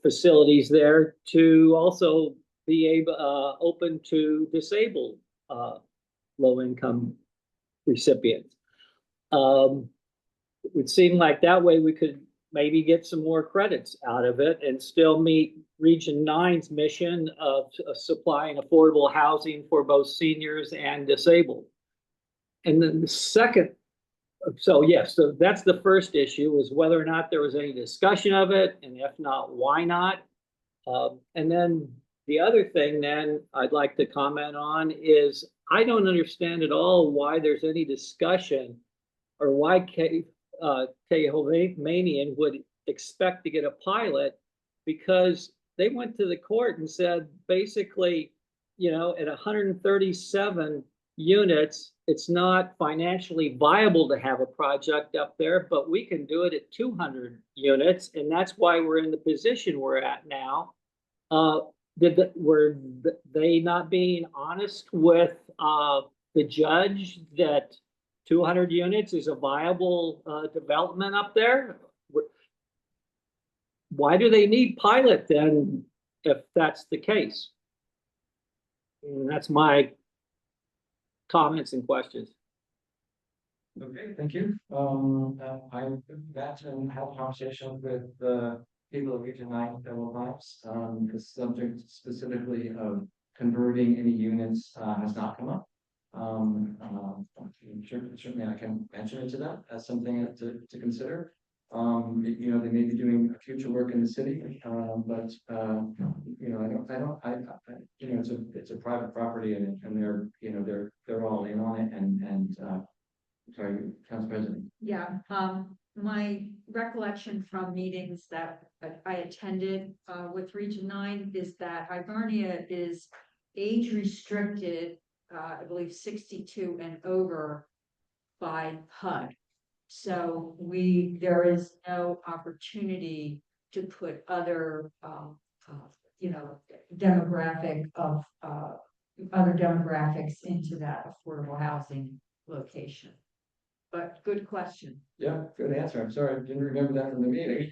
facilities there to also be able open to disabled low-income recipients. It would seem like that way we could maybe get some more credits out of it and still meet Region 9's mission of supplying affordable housing for both seniors and disabled. And then the second, so yes, so that's the first issue, is whether or not there was any discussion of it, and if not, why not? And then the other thing then I'd like to comment on is I don't understand at all why there's any discussion or why Tahomanian would expect to get a pilot, because they went to the court and said, basically, you know, at 137 units, it's not financially viable to have a project up there, but we can do it at 200 units. And that's why we're in the position we're at now. Were they not being honest with the judge that 200 units is a viable development up there? why do they need pilot then, if that's the case? And that's my comments and questions. Okay, thank you. I met and had a conversation with the people of Region 9 several times. The subject specifically of converting any units has not come up. Certainly I can mention it to them as something to consider. You know, they may be doing future work in the city, but you know, you know, it's a private property and they're, you know, they're all in on it and sorry, Council President. Yeah, my recollection from meetings that I attended with Region 9 is that Hibernia is age restricted, I believe 62 and over by HUD. So there is no opportunity to put other, you know, demographics into that affordable housing location. But good question. Yeah, good answer. I'm sorry, I didn't remember that from the meeting.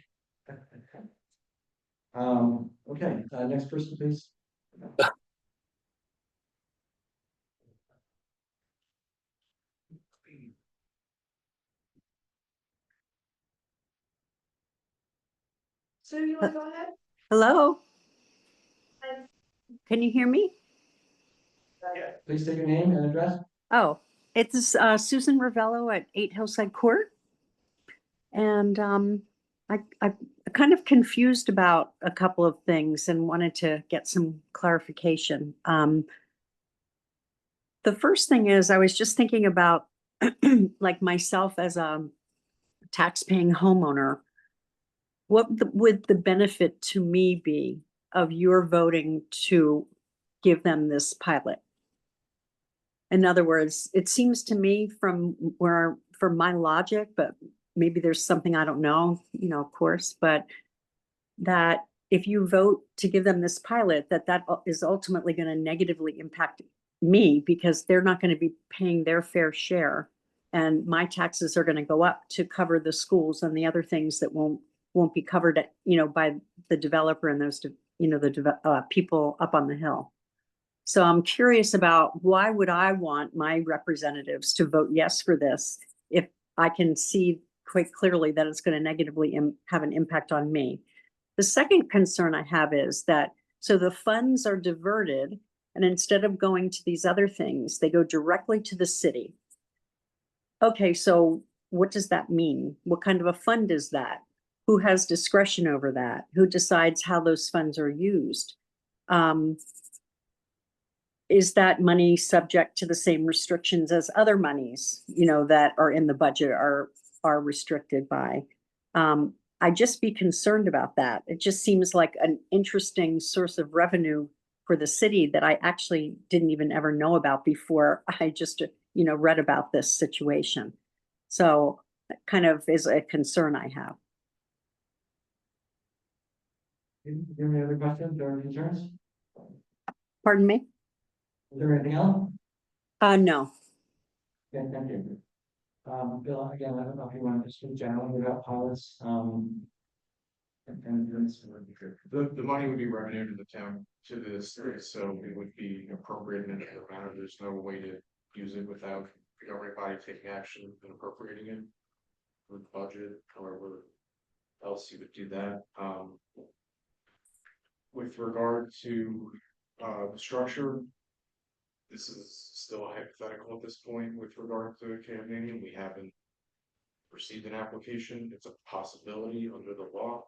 Okay, next person, please. Sue, you want to go ahead? Hello? Can you hear me? Please state your name and address. Oh, it's Susan Ravello at 8 Hillside Court. And I'm kind of confused about a couple of things and wanted to get some clarification. The first thing is I was just thinking about like myself as a tax-paying homeowner. What would the benefit to me be of your voting to give them this pilot? In other words, it seems to me from my logic, but maybe there's something I don't know, you know, of course, but that if you vote to give them this pilot, that is ultimately going to negatively impact me because they're not going to be paying their fair share. And my taxes are going to go up to cover the schools and the other things that won't be covered, you know, by the developer and those, you know, the people up on the hill. So I'm curious about why would I want my representatives to vote yes for this if I can see quite clearly that it's going to negatively have an impact on me. The second concern I have is that, so the funds are diverted and instead of going to these other things, they go directly to the city. Okay, so what does that mean? What kind of a fund is that? Who has discretion over that? Who decides how those funds are used? Is that money subject to the same restrictions as other monies, you know, that are in the budget are restricted by? I'd just be concerned about that. It just seems like an interesting source of revenue for the city that I actually didn't even ever know about before I just, you know, read about this situation. So that kind of is a concern I have. Any other questions or concerns? Pardon me? Is there anything else? No. Yeah, thank you. Bill, again, I don't know if you want to speak generally about pilots. The money would be revenue to the town, to this, so it would be appropriate in another manner. There's no way to use it without the governing body taking action and appropriating it with budget, however else you would do that. With regard to the structure, this is still a hypothetical at this point with regard to campaigning. We haven't received an application. It's a possibility under the law.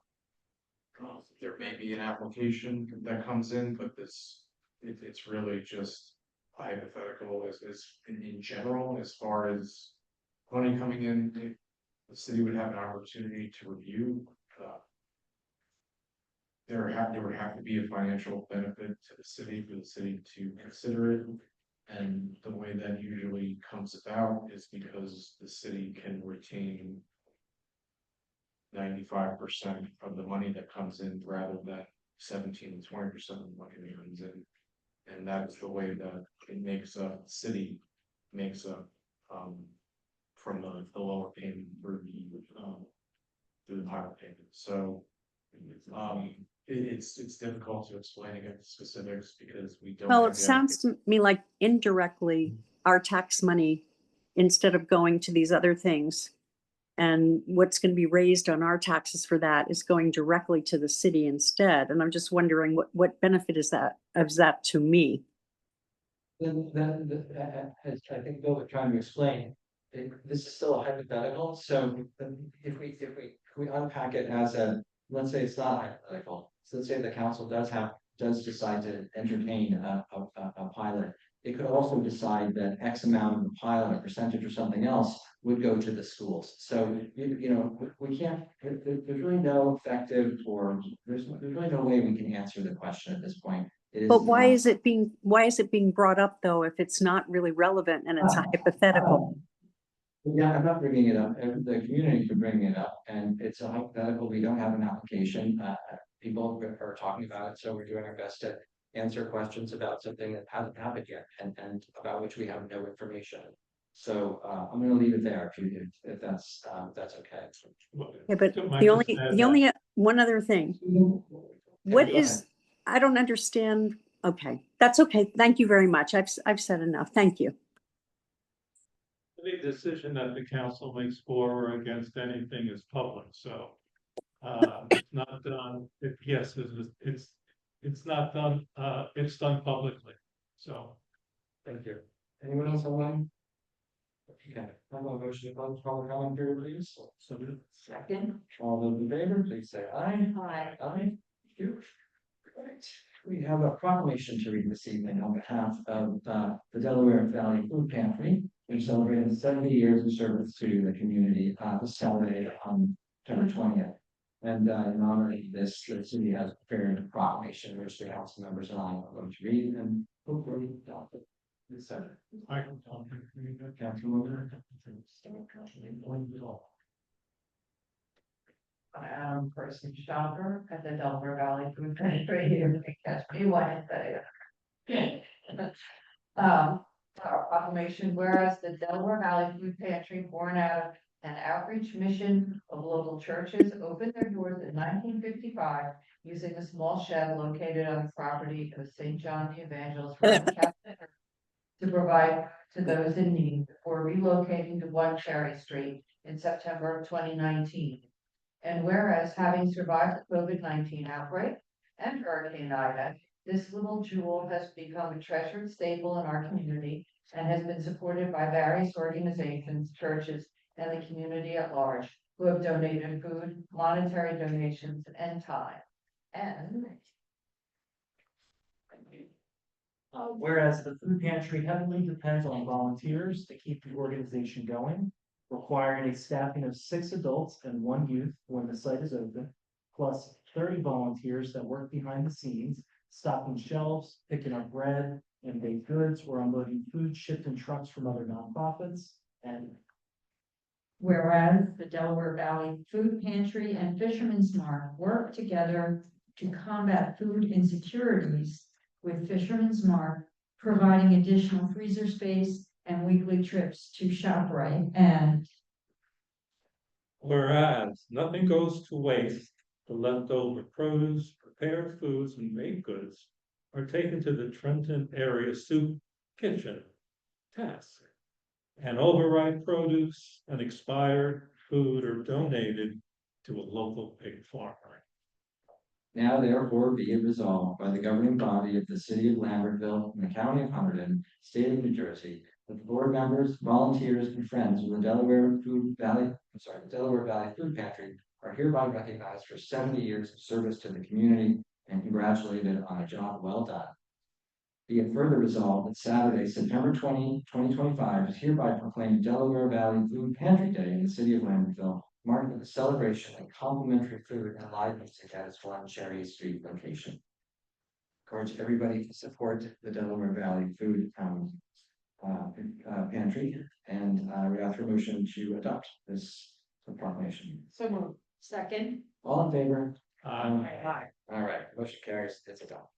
There may be an application that comes in, but it's really just a hypothetical as in general, as far as money coming in, the city would have an opportunity to review. There would have to be a financial benefit to the city for the city to consider it. And the way that usually comes about is because the city can retain 95% of the money that comes in rather than 17 to 20% of the money that comes in. And that's the way that it makes up, city makes up from the lower payment through the pilot payment. So It's difficult to explain against specifics because we don't. Well, have it the sounds to me like indirectly, our tax money, instead of going to these other things, and what's going to be raised on our taxes for that is going directly to the city instead. And I'm just wondering what benefit is that to me? As I think Bill was trying to explain, this is still a hypothetical, so if we unpack it as let's say it's not hypothetical. So let's say the council does decide to entertain a pilot. It could also decide that X amount of the pilot, a percentage or something else, would go to the schools. So, we can't, there's really no effective, or there's really no way we can answer the question at this point. But why is it being brought up though, if it's not really relevant and it's a hypothetical? Yeah, I'm not bringing it up. The community can bring it up, and it's a hypothetical. We don't have an application. People are talking about it, so we're doing our best to answer questions about something that hasn't happened yet, and about which we have no information. So I'm going to leave it there if that's okay. Yeah, but the only one other thing. What is, I don't understand. Okay, that's okay. Thank you very much. I've said enough. Thank you. The decision that the council makes for or against anything is public, so. It's not done, it's not done, it's done publicly, so. Thank you. Anyone else online? Okay, I'm going to motion to close public comment period, please. So Second. all those in favor, please say aye. Aye. Aye. Thank you. Right. We have a proclamation to read this evening on behalf of the Delaware Valley Food Pantry, which celebrated 70 years of service to the community this Saturday on September 20th. And in honor of this, the city has prepared a proclamation which the council members and I are going to read and hopefully adopt it this Saturday. Councilwoman. I am person shopper at the Delaware Valley Food Pantry here in Casper, Wednesday. Our proclamation, whereas the Delaware Valley Food Pantry, born out of an outreach mission of local churches, opened their doors in 1955 using a small shed located on the property of St. John the Evangelist Roman Catholic Church to provide to those in need before relocating to 1 Cherry Street in September of 2019. And whereas having survived the COVID-19 outbreak and Hurricane Ida, this little jewel has become a treasured staple in our community and has been supported by various organizations, churches, and the community at large, who have donated food, monetary donations, and time. And whereas the food pantry heavily depends on volunteers to keep the organization going, requiring a staffing of 6 adults and 1 youth when the site is open, plus 30 volunteers that work behind the scenes, stocking shelves, picking up bread and baked goods, or unloading food shipped in trucks from other nonprofits. And whereas the Delaware Valley Food Pantry and Fisherman's Mart work together to combat food insecurities, with Fisherman's Mart providing additional freezer space and weekly trips to ShopRite. And whereas nothing goes to waste, the leftover produce, prepared foods, and baked goods are taken to the Trenton Area Soup Kitchen task. And overripe produce and expired food are donated to a local pig farmer. Now therefore be it resolved by the governing body of the city of Lambertville and the county of Hunterdon, state of New Jersey, that the board members, volunteers, and friends of the Delaware Valley Food Pantry are hereby recognized for 70 years of service to the community and congratulated on a job well done. Be it further resolved that Saturday, September 20, 2025 is hereby proclaimed Delaware Valley Food Pantry Day in the city of Lambertville, marked with a celebration of complimentary food and live music at its 1 Cherry Street location. Encourage everybody to support the Delaware Valley Food Pantry, and we ask for a motion to adopt this proclamation. so moved. Second. All in favor? Aye. All right, motion carries. It's adopted.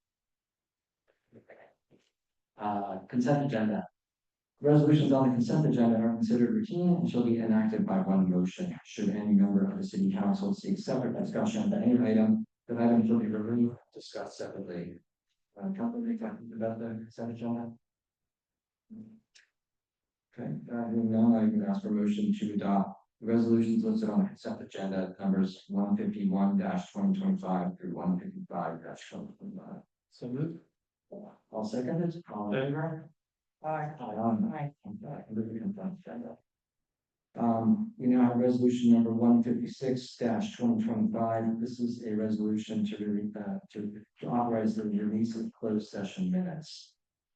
Consent agenda. Resolutions on the consent agenda are considered routine and shall be enacted by 1 motion. Should any member of the city council seek separate discussion of any item, the items will be removed, discussed separately. Couple of comments about the consent agenda? Okay, hearing none, I can ask for a motion to adopt the resolutions listed on the consent agenda, numbers 151-2025 through 155-2025. So moved. I'll second it. All in favor? Aye. Aye. Okay, move the consent agenda. We now have resolution number 156-2025. This is a resolution to authorize the release of closed session minutes.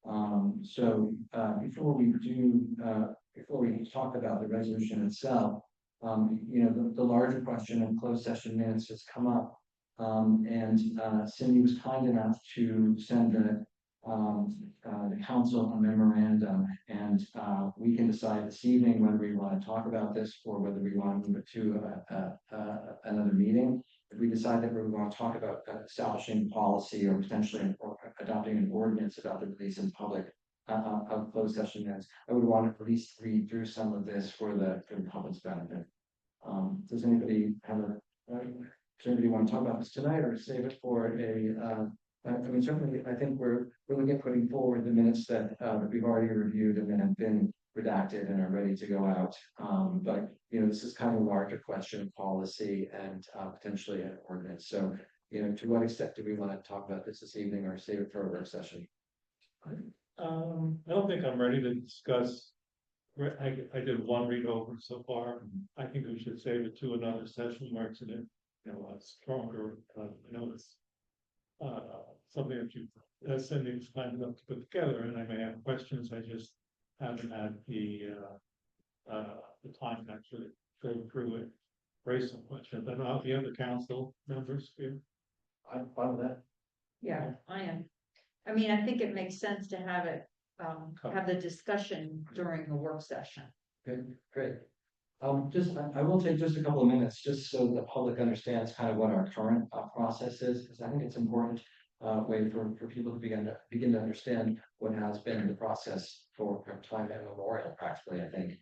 Before we talk about the resolution itself, the larger question of closed session minutes has come up. Cindy was kind enough to send the council a memorandum, and we can decide this evening whether we want to talk about this or whether we want to move it to another meeting. If we decide that we're going to talk about establishing policy or potentially adopting an ordinance about the release in public of closed session minutes, I would want to at least read through some of this for the public's benefit. Does anybody want to talk about this tonight, or save it for certainly, I think we're looking at putting forward the minutes that we've already reviewed and then have been redacted and are ready to go out. This is kind of a larger question of policy and potentially an ordinance. So, to what extent do we want to talk about this evening or save it for a work session? I don't think I'm ready to discuss. I did one read over so far. I think we should save it to another session where it's a lot stronger. I know it's something that Cindy's kind enough to put together, and I may have questions. I just haven't had the time to actually go through it, raise some questions. I don't know the other council members here. I'm fine with that. Yeah, I am. I mean, I think it makes sense to have it, have the discussion during the work session. Okay, great. I will take just a couple of minutes, just so the public understands kind of what our current process is, because I think it's important way for people to begin to understand what has been the process for time immemorial, practically, I think.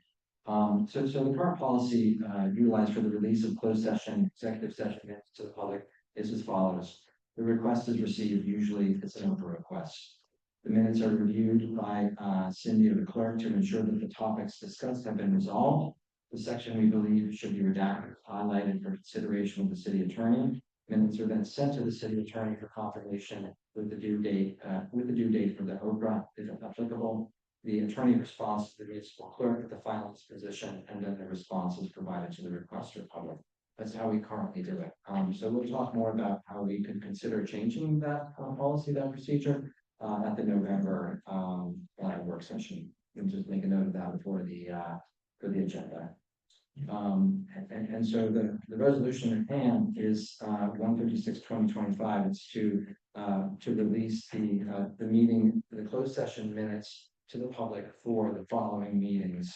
So the current policy utilized for the release of closed session, executive session minutes to the public is as follows. The request is received, usually it's an open request. The minutes are reviewed by Cindy or the clerk to ensure that the topics discussed have been resolved. The section we believe should be redacted, highlighted for consideration of the city attorney. Minutes are then sent to the city attorney for confirmation with the due date for the OPRA, if applicable. The attorney responds to the municipal clerk with the final disposition, and then the response is provided to the requester public. That's how we currently do it. So we'll talk more about how we could consider changing that policy, that procedure at the November work session. And just make a note of that for the agenda. So the resolution at hand is 156/2025. It's to release the closed session minutes to the public for the following meetings.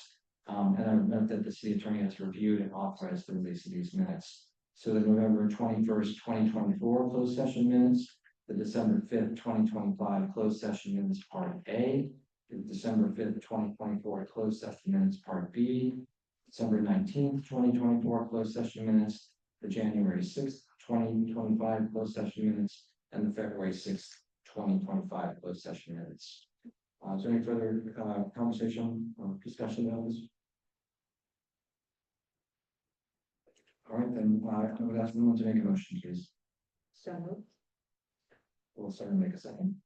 And I would note that the city attorney has reviewed and authorized the release of these minutes. So the November 21st, 2024 closed session minutes, the December 5th, 2025 closed session minutes part A, the December 5th, 2024 closed session minutes part B, December 19th, 2024 closed session minutes, the January 6th, 2025 closed session minutes, and the February 6th, 2025 closed session minutes. Is there any further conversation or discussion about this? All right, then I would ask someone to make a motion, please. So moved. We'll start and make a second.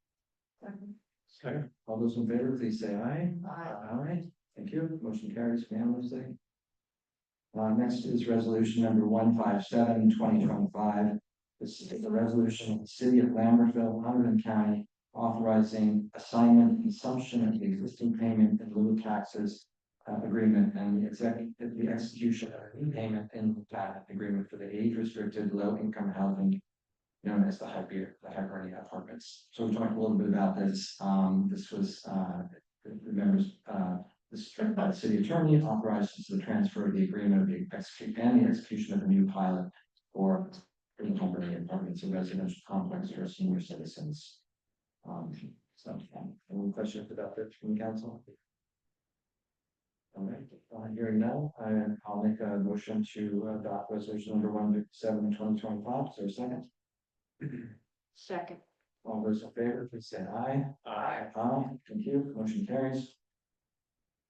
Second. All those in favor, please say aye. Aye. All right, thank you. Motion carries unanimously. Next is resolution number 157/2025. This is the resolution of the city of Lambertville, Hunterdon County, authorizing assignment and assumption of the existing payment in lieu of taxes agreement and the execution of a new payment in that agreement for the age-restricted low-income housing known as the Hibernia Apartments. So we talked a little bit about this. This was the members. This by the city attorney authorizes the transfer of the agreement of the execution of a new pilot for the Hibernia Apartments, a residential complex for senior citizens. Any questions about this from the council? All right, hearing none, I'll make a motion to adopt resolution number 157/2025. Is there a second? Second. All those in favor, please say aye. Aye. Aye, thank you, motion carries.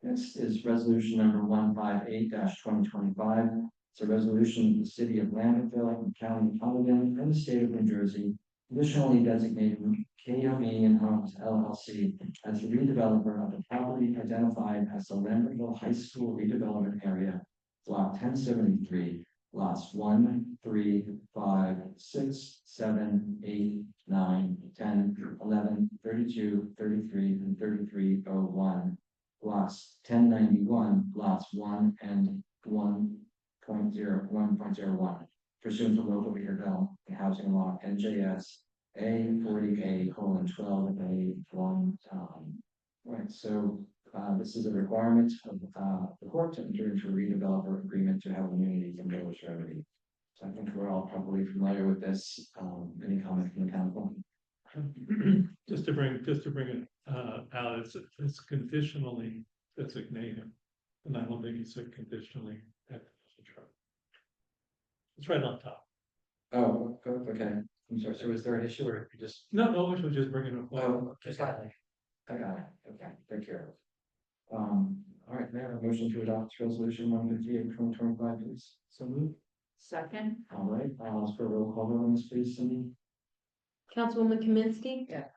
Next is resolution number 158-2025. It's a resolution of the city of Lambertville and county of Hunterdon and the state of New Jersey, additionally designating Canadian Homes LLC as the redeveloper of the property identified as the Lambertville High School redevelopment area, block 1073, lots 1, 3, 5, 6, 7, 8, 9, 10, 11, 32, 33, and 3301. Blocks 1091, lots 1 and 1.01 pursuant to local redevelopment and housing law NJS A40A:12A1. Right, so this is a requirement of the court to enter into a redeveloper agreement to have immunity from village remedy. So I think we're all probably familiar with this. Any comment from the council? Just to bring it out, it's conditionally designated, and I don't think it's a conditionally. It's right on top. Oh, okay. I'm sorry. So is there an issue or you just? No, we should just bring it up. Oh, I got it. Okay, take care of it. All right, may I have a motion to adopt resolution 158/2025, please? So moved. Second. All right, I'll ask for a roll call vote on this, please, Cindy. Councilwoman Kaminsky. Yeah.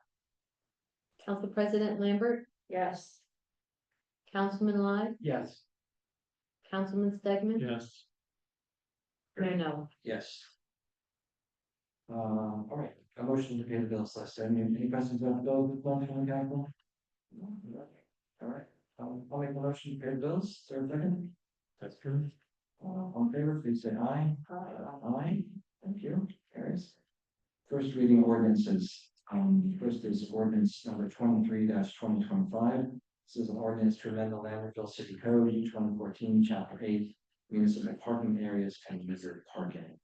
Council President Lambert, Yes. Councilman Lai, Yes. Councilman Stegman. Yes. Mayor Noah. Yes. All right, a motion to pay the bills list. Any questions about the bill with one from the council? All right, I'll make the motion to pay the bills. Is there a second? That's true. All in favor, please say aye. Aye. Aye, thank you, carries. First reading ordinances. First is ordinance number 23-2025. This is an ordinance to amend the Lambertville City Code, 2014, Chapter 8, municipal parking areas and user parking.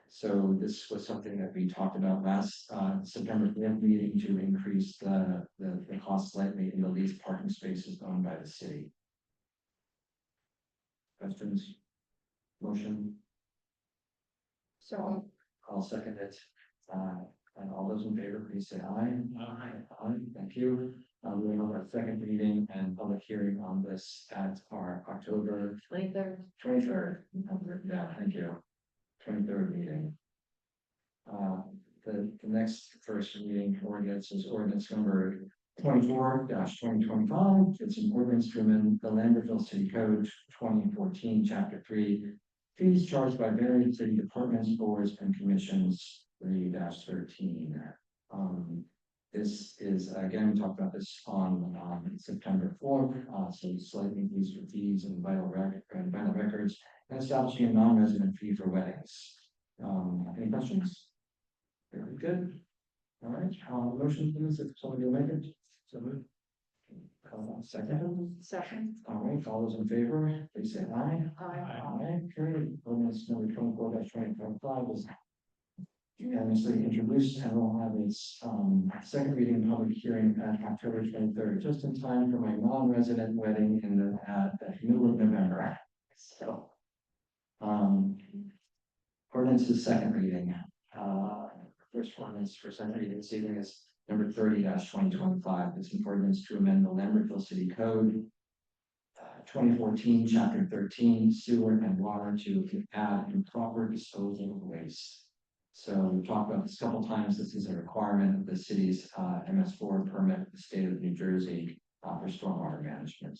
So this was something that we talked about last September 5th meeting to increase the cost slightly in the leased parking spaces owned by the city. Questions? Motion? So. I'll second it. And all those in favor, please say aye. Aye. Aye, thank you. We will have our second reading and public hearing on this at our October 23rd. Yeah, thank you. 23rd meeting. The next first reading ordinance is ordinance number 24-2025. It's an ordinance to amend the Lambertville City Code 2014, Chapter 3, fees charged by various city departments, boards, and commissions, 3-13. This is, again, we talked about this on September 4th, so slightly increased for fees and vital records, and establishing a non-resident fee for weddings. Any questions? Very good. All right, motion please, if somebody will make it. So moved. Second. Second. All right, all those in favor, please say aye. Aye. Aye, carried. Ordinance number 24-2025 is unanimously introduced and will have its second reading and public hearing at October 23rd, just in time for my non-resident wedding in the middle of November. So, ordinance is second reading. First one is for second reading this evening is number 30-2025. It's an ordinance to amend the Lambertville City Code 2014, Chapter 13, sewer and water to add improper disposal of waste. So we've talked about this a couple times. This is a requirement of the city's MS4 permit with the state of New Jersey for stormwater management.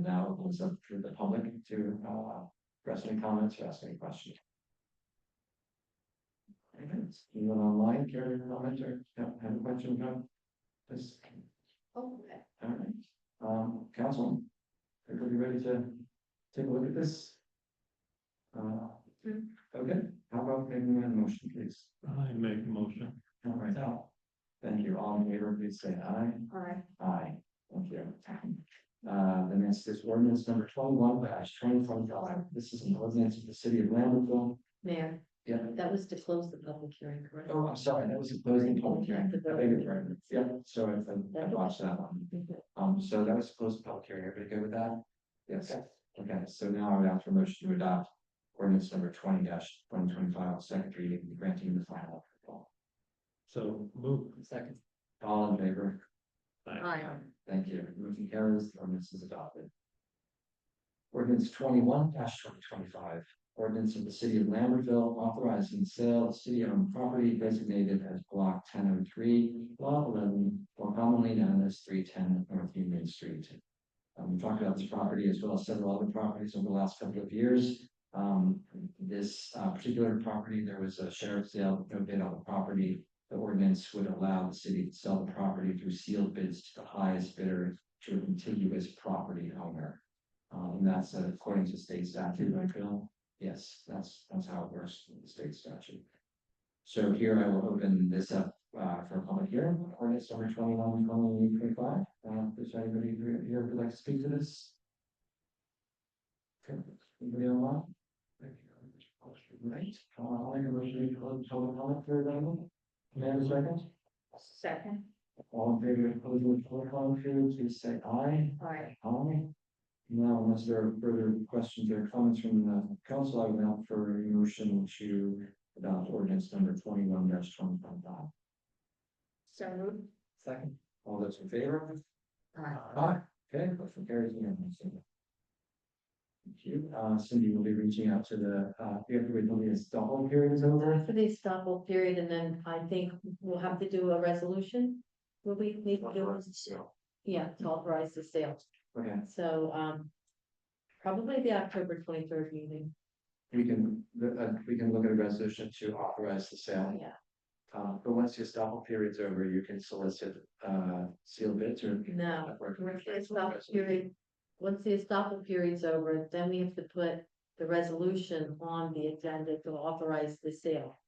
Now opens up for the public to express any comments or ask any questions. Anyone online care to comment or have a question about this? Oh, All right, council, everybody ready to take a look at this? Okay, how about making a motion, please? I make a motion. All right, now, thank you. All in favor, please say aye. Aye. Aye, thank you. The next is ordinance number 21-2025. This is an ordinance of the city of Lambertville. Mayor, Yeah. that was to close the public hearing, correct? Oh, I'm sorry, that was a closing public hearing. I beg your pardon. Yeah, so I watched that one. So that was a closed public hearing. Everybody good with that? Yes. Okay, so now I would ask for a motion to adopt ordinance number 20-2025, second reading, granting the final approval. So move. Second. All in favor? Aye. Thank you. Motion carries, the ordinance is adopted. Ordinance 21-2025, ordinance of the city of Lambertville authorizing the sale of city-owned property designated as block 1003, lot 11, more commonly known as 310 North Union Street. We talked about this property as well as several other properties over the last couple of years. This particular property, there was a sheriff's sale, no bid on the property. The ordinance would allow the city to sell the property through sealed bids to the highest bidder to a contiguous property owner. And that's according to state statute, right, Bill? Yes, that's how it works in the state statute. So here I will open this up for a public hearing, ordinance number 21-2025. Is there anybody here who'd like to speak to this? Okay, anybody online? Right, I'll make a motion to close public comment for that. May I have a second? Second. All in favor of closing the public comment period, please say aye. Aye. Aye. Now, unless there are further questions or comments from the council, I would now for a motion to adopt ordinance number 21-2025. So moved. Second. All those in favor? Aye. Aye. Okay, motion carries unanimously. Thank you. Cindy will be reaching out to the, you have to wait until the install period is over. For the estoppel period, and then I think we'll have to do a resolution. Will we need to do? Yeah, to authorize the sale. Okay, So, probably the October 23rd meeting. we can look at a resolution to authorize the sale. Yeah. But once the estoppel period's over, you can solicit, sealed bids or. No, once the estoppel period, once the estoppel period's over, then we have to put the resolution on the agenda to authorize the sale.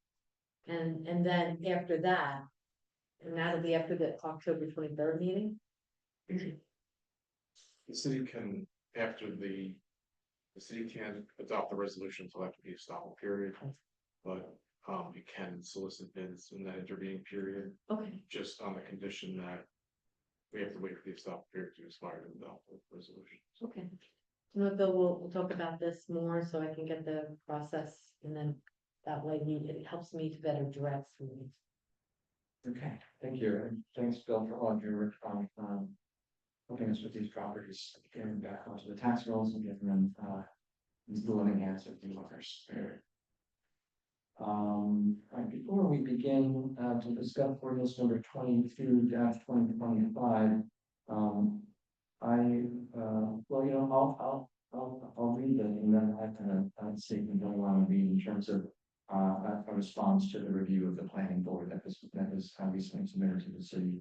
And then after that, and that'll be after the October 23rd meeting. The city can, after the city can adopt the resolution until after the estoppel period, but it can solicit bids in that intervening period, Okay. just on the condition that we have to wait for the estoppel period to expire to adopt the resolution. Okay. You know, Bill, we'll talk about this more so I can get the process, and then that way it helps me to better direct for me. Okay, thank you, and thanks, Bill, for all of your work on helping us with these properties, getting back onto the tax rolls and getting them into the living hands of the owners. Right, before we begin to discuss ordinance number 22-2025, well, you know, I'll read it and then I kind of statement that I want to read in terms of a response to the review of the planning board that was recently submitted to the city.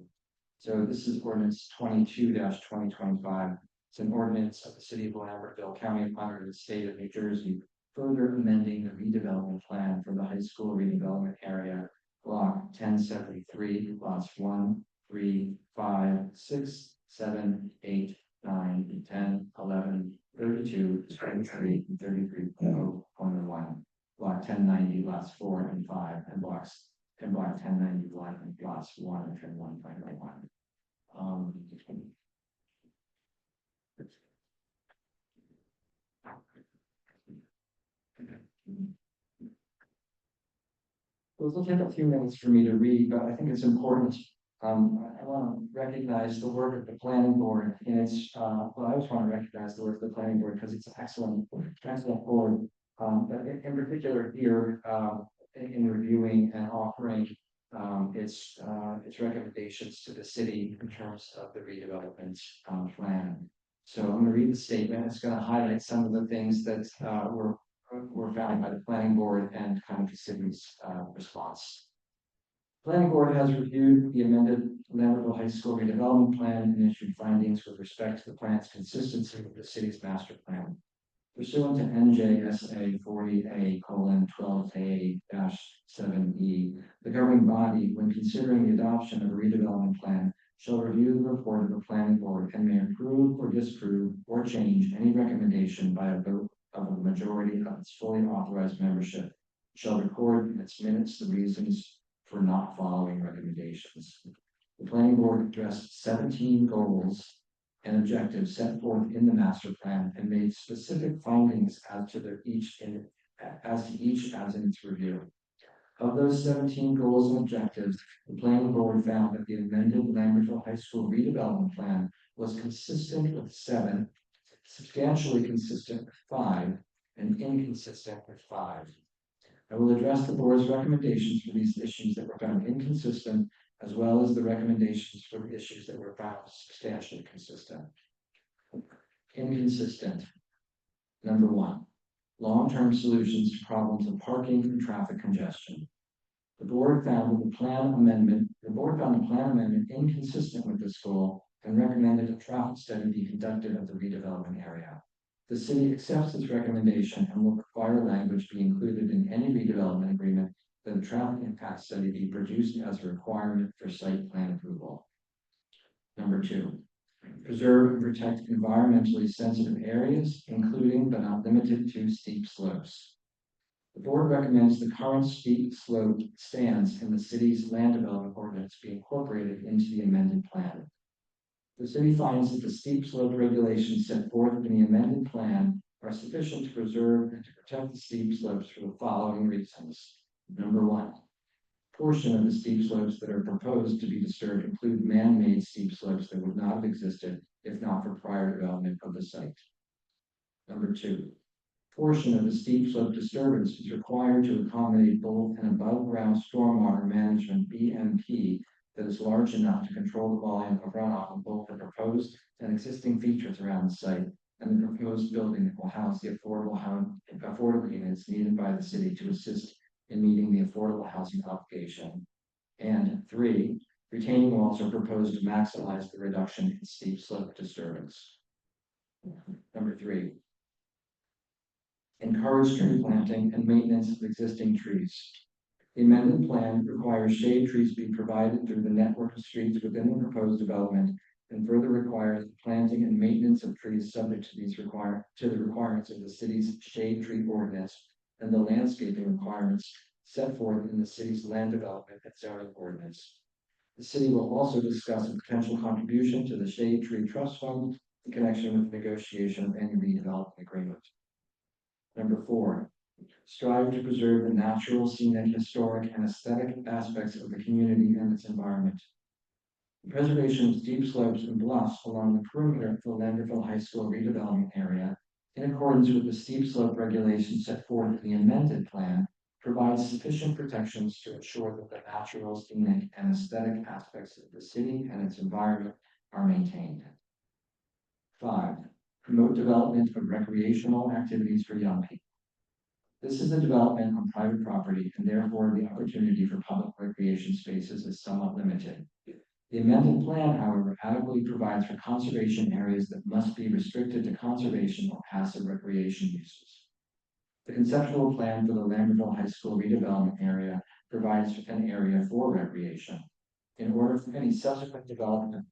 So this is ordinance 22-2025. It's an ordinance of the city of Lambertville, County of Monterey, the state of New Jersey, further amending the redevelopment plan for the high school redevelopment area, block 1073, lots 1, 3, 5, 6, 7, 8, 9, 10, 11, 32, 23, and 33.01. Block 1090, lots 4 and 5, and block 1091, and lots 1 and 1.01. This will take a few minutes for me to read, but I think it's important. I want to recognize the work of the planning board in its, well, I always want to recognize the work of the planning board because it's an excellent board. But in particular here, in reviewing and offering its recommendations to the city in terms of the redevelopment plan. So I'm going to read the statement. It's going to highlight some of the things that were found by the planning board and kind of the city's response. Planning board has reviewed the amended Lambertville High School redevelopment plan and issued findings with respect to the plan's consistency with the city's master plan. Pursuant to NJSA 40A:12A-7E, the governing body, when considering the adoption of a redevelopment plan, shall review the report of the planning board and may approve or disapprove or change any recommendation by a vote of a majority of its fully authorized membership, shall record in its minutes the reasons for not following recommendations. The planning board addressed 17 goals and objectives set forth in the master plan and made specific findings as to their each as to each as in its review. Of those 17 goals and objectives, the planning board found that the amended Lambertville High School redevelopment plan was consistent with 7, substantially consistent with 5, and inconsistent with 5. I will address the board's recommendations for these issues that were found inconsistent, as well as the recommendations for the issues that were found substantially consistent. Inconsistent. Number 1, long-term solutions to problems of parking and traffic congestion. The board found the plan amendment inconsistent with this goal and recommended a traffic study be conducted of the redevelopment area. The city accepts this recommendation and will require language be included in any redevelopment agreement that a traffic impact study be produced as a requirement for site plan approval. Number 2, preserve and protect environmentally sensitive areas, including but not limited to steep slopes. The board recommends the current steep slope stance in the city's land development ordinance be incorporated into the amended plan. The city finds that the steep slope regulations set forth in the amended plan are sufficient to preserve and to protect the steep slopes for the following reasons. Number 1, portion of the steep slopes that are proposed to be disturbed include man-made steep slopes that would not have existed if not for prior development of the site. Number 2, portion of the steep slope disturbance is required to accommodate both an above-ground stormwater management BMP that is large enough to control the volume of runoff of both the proposed and existing features around the site and the proposed building that will house the affordable units needed by the city to assist in meeting the affordable housing obligation. And 3, retaining walls are proposed to maximize the reduction in steep slope disturbance. Number 3, encourage tree planting and maintenance of existing trees. The amended plan requires shade trees be provided through the network of streets within the proposed development and further requires the planting and maintenance of trees subject to the requirements of the city's shade tree ordinance and the landscaping requirements set forth in the city's land development and zoning ordinance. The city will also discuss a potential contribution to the Shade Tree Trust Fund in connection with negotiation of any redevelopment agreement. Number 4, strive to preserve the natural, scenic, historic, and aesthetic aspects of the community and its environment. The preservation of steep slopes and bluffs along the perimeter of the Lambertville High School redevelopment area, in accordance with the steep slope regulations set forth in the amended plan, provides sufficient protections to ensure that the natural, scenic, and aesthetic aspects of the city and its environment are maintained. 5, promote development of recreational activities for young people. This is a development on private property, and therefore the opportunity for public recreation spaces is somewhat limited. The amended plan, however, adequately provides for conservation areas that must be restricted to conservation or passive recreation uses. The conceptual plan for the Lambertville High School redevelopment area provides an area for recreation. In order for any subsequent development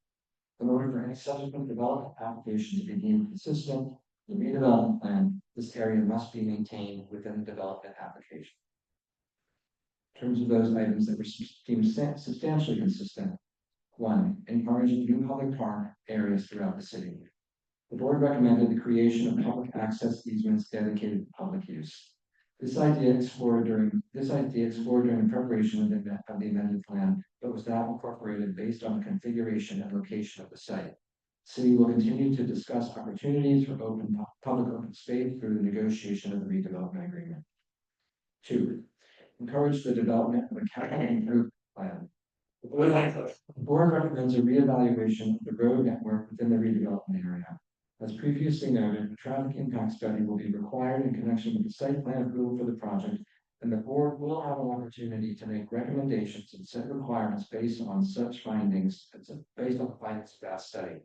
application to be deemed consistent with the redevelopment plan, this area must be maintained within the development application. In terms of those items that were deemed substantially consistent, 1, encouraging new public park areas throughout the city. The board recommended the creation of public access easements dedicated to public use. This idea explored during the preparation of the amended plan, but was not incorporated based on the configuration and location of the site. City will continue to discuss opportunities for public open space through the negotiation of the redevelopment agreement. 2, encourage the development of a capital improvement plan. The board recommends a reevaluation of the road network within the redevelopment area. As previously noted, a traffic impact study will be required in connection with the site plan approval for the project, and the board will have an opportunity to make recommendations and set requirements based on such findings, based on the findings of that study.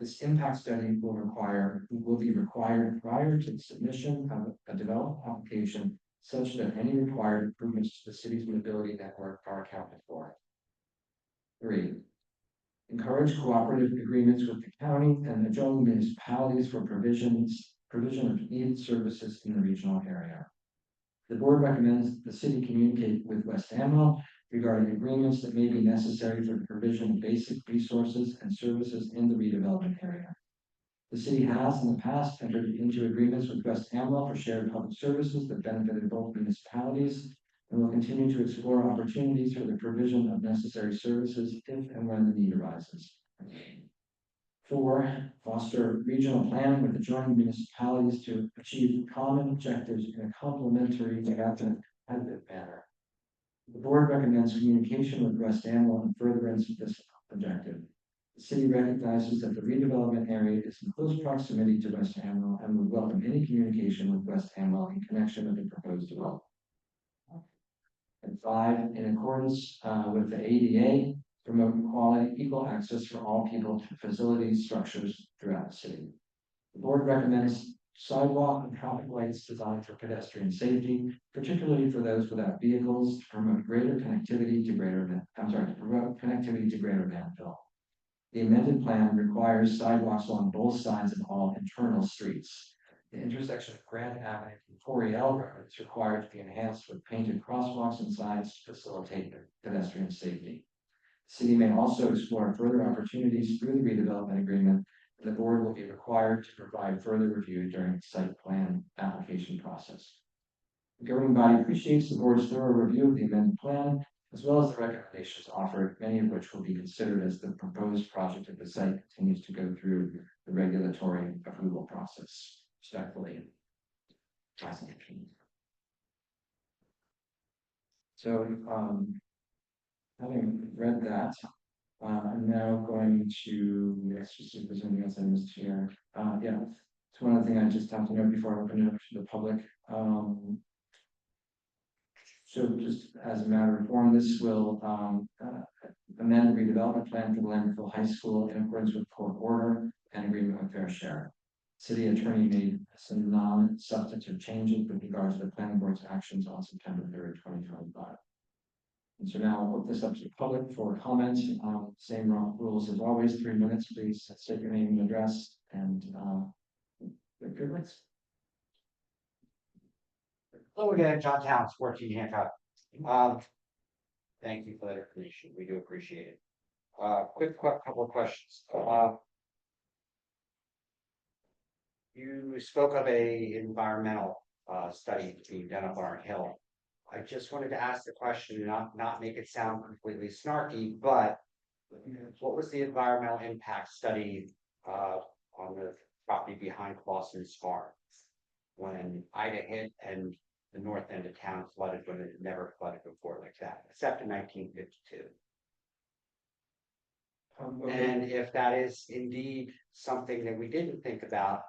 This impact study will be required prior to the submission of a development application, such that any required improvements to the city's mobility network are accounted for. 3, encourage cooperative agreements with the county and adjoining municipalities for provision of needed services in the regional area. The board recommends that the city communicate with West Amwell regarding agreements that may be necessary for the provision of basic resources and services in the redevelopment area. The city has in the past entered into agreements with West Amwell for shared public services that benefited both municipalities and will continue to explore opportunities for the provision of necessary services if and when the need arises. 4, foster regional planning with adjoining municipalities to achieve common objectives in a complementary and competitive manner. The board recommends communication with West Amwell in furtherance of this objective. The city recognizes that the redevelopment area is in close proximity to West Amwell and would welcome any communication with West Amwell in connection with the proposed development. And 5, in accordance with the ADA, promote equality, equal access for all people to facilities, structures throughout the city. The board recommends sidewalk and traffic lights designed for pedestrian safety, particularly for those without vehicles, to promote greater connectivity to Greater Danville. The amended plan requires sidewalks along both sides of all internal streets. The intersection of Grant Avenue and Toriel Road is required to be enhanced with painted crosswalks and signs to facilitate pedestrian safety. The city may also explore further opportunities through the redevelopment agreement, and the board will be required to provide further review during the site plan application process. The governing body appreciates the board's thorough review of the amended plan, as well as the recommendations offered, many of which will be considered as the proposed project of the site continues to go through the regulatory approval process. Respectfully. So, having read that, I'm now going to, let's just see if there's anything else I missed here. Yeah, it's one of the things I just have to know before I open it up to the public. So just as a matter of form, this will amend the redevelopment plan for the Lambertville High School in accordance with court order and agreement with Fair Share. City attorney made some non-substantive changes with regards to the planning board's actions on September 3rd, 2025. And so now I'll put this up to the public for comments. Same rules as always, 3 minutes, please state your name and address and good ones. Hello again, John Towns, 14 Hancock. Thank you for that information. We do appreciate it. Quick couple of questions. You spoke of a environmental study being done up on our hill. I just wanted to ask the question, not make it sound completely snarky, but what was the environmental impact study on the property behind Clausen's Farm when Ida hit and the north end of town flooded when it never flooded before like that, except in 1952? And if that is indeed something that we didn't think about,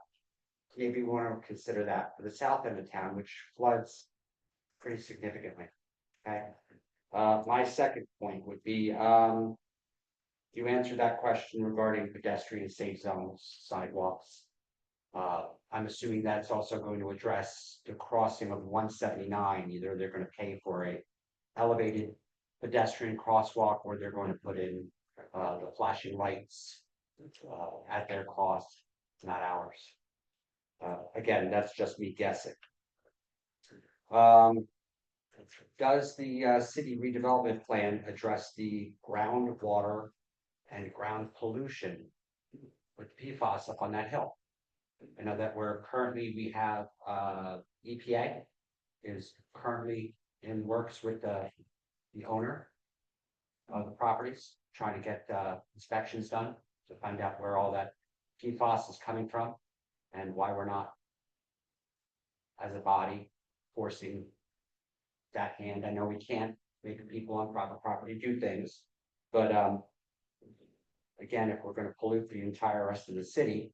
maybe we want to consider that for the south end of town, which floods pretty significantly. Okay. My second point would be, you answered that question regarding pedestrian safe zones, sidewalks. I'm assuming that's also going to address the crossing of 179. Either they're going to pay for a elevated pedestrian crosswalk, or they're going to put in the flashing lights at their cost, not ours. Again, that's just me guessing. Does the city redevelopment plan address the groundwater and ground pollution with PFAS up on that hill? I know that we have EPA is currently in works with the owner of the properties, trying to get inspections done to find out where all that PFAS is coming from and why we're not, as a body, forcing that hand. I know we can't make people on private property do things, but again, if we're going to pollute the entire rest of the city,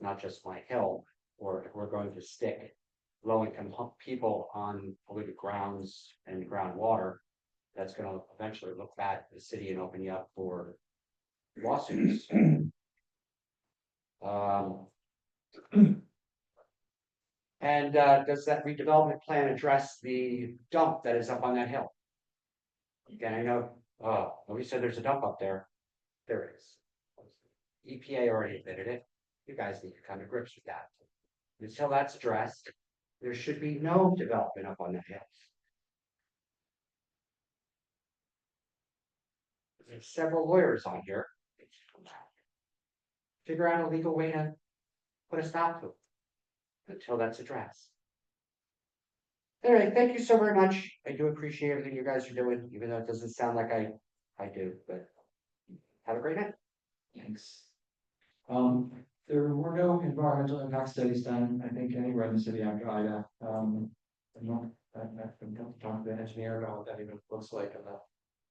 not just my hill, or if we're going to stick low-income people on polluted grounds and groundwater, that's going to eventually look bad at the city and open you up for lawsuits. And does that redevelopment plan address the dump that is up on that hill? Again, I know, nobody said there's a dump up there. There is. EPA already admitted it. You guys need to come to grips with that. Until that's addressed, there should be no development up on that hill. There's several lawyers on here. Figure out a legal way to put a stop to it until that's addressed. All right, thank you so very much. I do appreciate everything you guys are doing, even though it doesn't sound like I do, but have a great night. Thanks. There were no environmental impact studies done, I think, anywhere in the city after Ida. I'm not, I've been talking to the engineer about what that even looks like on the,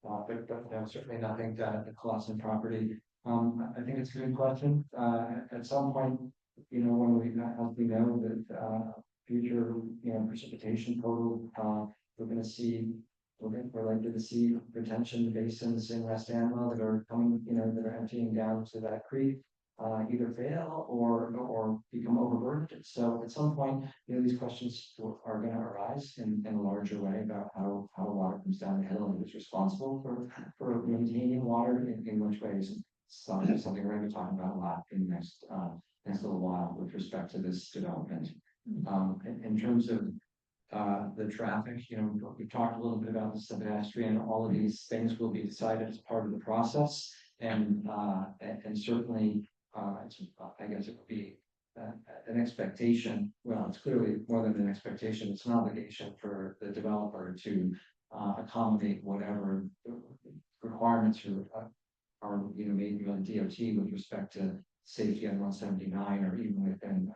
but no, certainly nothing done at the Clausen property. I think it's a good question. At some point, you know, when we, as we know that, future, you know, precipitation total, we're gonna see, we're likely to see retention basins in West Amwell that are coming, you know, that are emptying down to that creek. Either fail or become overburdened. So at some point, you know, these questions are going to arise in a larger way about how water comes down the hill and who's responsible for maintaining water in which ways. Something we're going to be talking about a lot in the next little while with respect to this development. In terms of the traffic, you know, we talked a little bit about the pedestrian. All of these things will be decided as part of the process, and certainly. I guess it would be an expectation. Well, it's clearly more than an expectation. It's an obligation for the developer to accommodate whatever requirements are you know made by the DOT with respect to safety on 179 or even within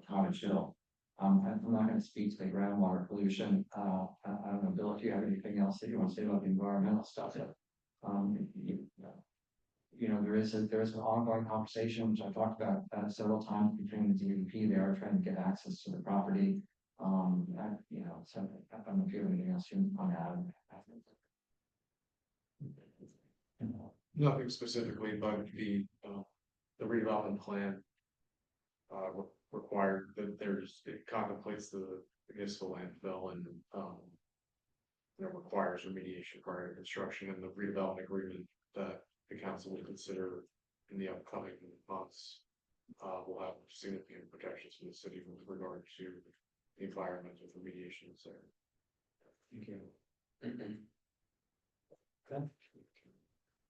Cottage Hill. I'm not going to speak to the groundwater pollution. I don't know, Bill, if you have anything else that you want to say about the environmental stuff. You know, there is an ongoing conversation, which I've talked about several times between the DEP. They are trying to get access to the property. You know, so I don't know if you have anything else you want to add. Nothing specifically, but the redevelopment plan required that it contemplates the municipal landfill and requires remediation prior to construction, and the redevelopment agreement that the council will consider in the upcoming months will have significant protections for the city with regard to the environmental remediation that's there. Thank you.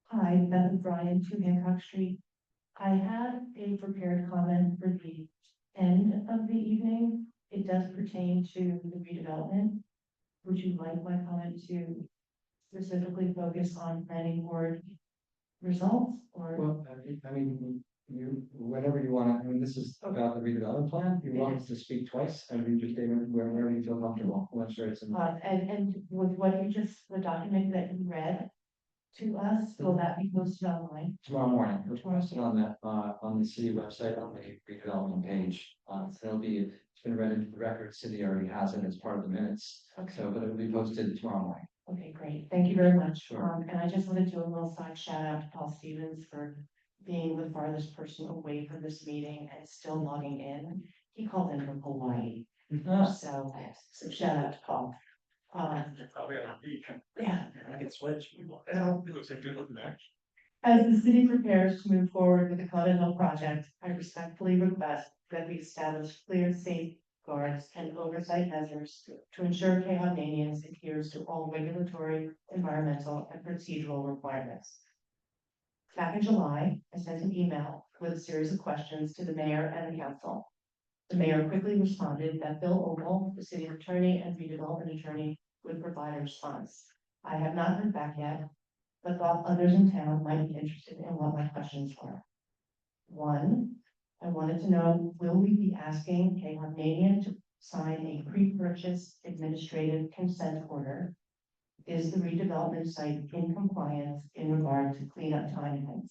Hi, Beth Bryan, 2 Hancock Street. I had a prepared comment for the end of the evening. It does pertain to the redevelopment. Would you like my comment to specifically focus on planning board results or? Well, I mean, you whenever you want to. I mean, this is about the redevelopment plan. You want us to speak twice, and you just statement wherever you feel comfortable. I'm sure it's. And with what you just, the document that you read to us, will that be posted online? Tomorrow morning, we're posted on the city website on the redevelopment page. So it's been read into the record. City already has it as part of the minutes. Okay. So, but it'll be posted tomorrow morning. Okay, great. Thank you very much. Sure. And I just want to do a little side shout out to Paul Stevens for being the farthest person away from this meeting and still logging in. He called in from Hawaii. So shout out to Paul. Probably on the beach. Yeah. I can switch. It looks like good looking match. As the city prepares to move forward with the Cottage Hill project, I respectfully request that we establish clear safeguards and oversight measures to ensure Caymanians adheres to all regulatory, environmental, and procedural requirements. Back in July, I sent an email with a series of questions to the mayor and the council. The mayor quickly responded that Bill Ogle, the city attorney and redevelopment attorney, would provide a response. I have not heard back yet, but thought others in town might be interested in what my questions were. 1, I wanted to know, will we be asking Caymanian to sign a pre-purchase administrative consent order? Is the redevelopment site in compliance in regard to cleanup timelines?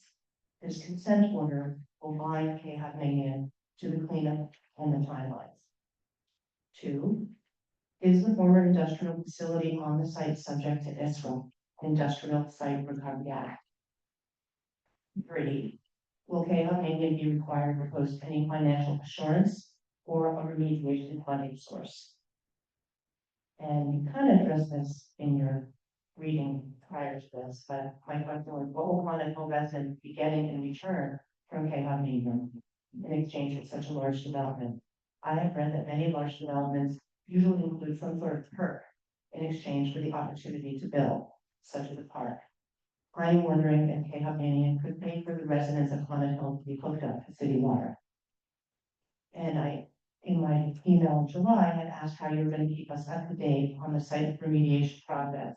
This consent order will bind Caymanian to the cleanup and the timelines. 2, is the former industrial facility on the site subject to ISRA, Industrial Site Recovery Act? 3, will Caymanian be required to post any financial assurance or a remediation funding source? And you kind of addressed this in your reading prior to this, but my question was, what will Cottage Hill residents be getting in return from Caymanian in exchange for such a large development? I have read that many large developments usually include some sort of perk in exchange for the opportunity to build, such as a park. I'm wondering if Caymanian could pay for the residents of Cottage Hill to be hooked up to city water. email in July had asked how you were gonna keep us up to date on the site remediation project.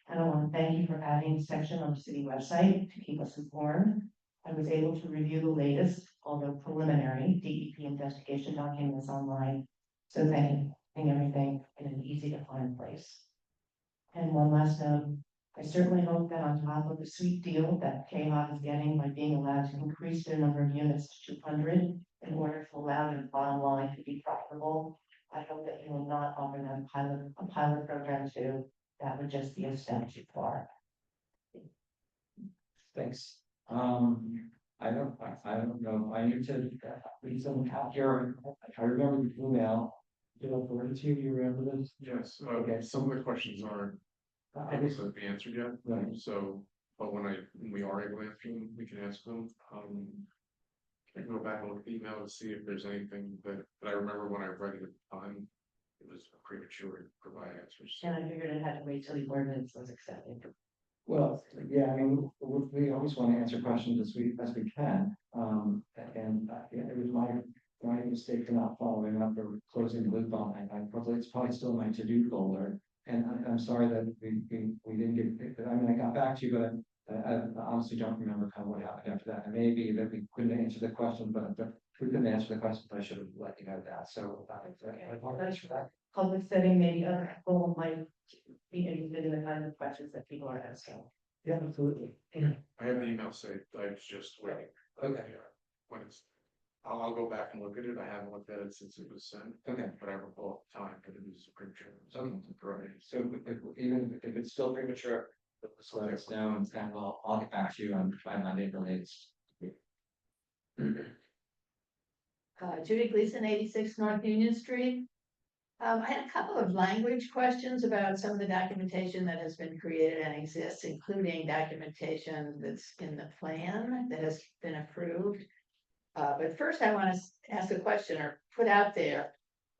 And I want to thank you for adding a section on the city website to keep us informed. I was able to review the latest, although preliminary, DEP investigation documents online. So thank you, putting everything in an easy to find place. And one last note, I certainly hope that on top of the sweet deal that KHOG is getting by being allowed to increase their number of units to 200 in order to allow their bottom line to be profitable, I hope that you will not offer them a pilot program too. That would just be a step too far. Thanks. I don't know, I need to read some out here, I remember the email. Did I forward it to you, you remember this? Yes, Okay. some of the questions aren't I guess, able to be answered yet, right. so, but when we are able to answer them, we can ask them. I can go back and look at the email and see if there's anything that I remember when I read it at the time, it was premature to provide answers. And I figured it had to wait till the ordinance was accepted. Well, yeah, I mean, we always want to answer questions as we can, yeah, it was my mistake for not following up or closing the loop on, it's probably still in my to-do folder. And I'm sorry that we didn't get, I mean, I got back to you, but I honestly don't remember kind of what happened after that. And maybe that we couldn't answer the question, but if we couldn't answer the question, I should have let you know that, so I apologize for that. Public setting, maybe other people might be interested in the kind of questions that people are asking. Yeah, absolutely. I have the email saved, I was just waiting. Okay. When it's, I'll go back and look at it, I haven't looked at it since it was sent. Okay. But I recall at the time that it was premature. Right. So even if it's still premature, just let us know and I'll get back to you on Monday the latest. Judy Gleason, 86 North Union Street. I had a couple of language questions about some of the documentation that has been created and exists, including documentation that's in the plan that has been approved. But first I want to ask a question or put out there,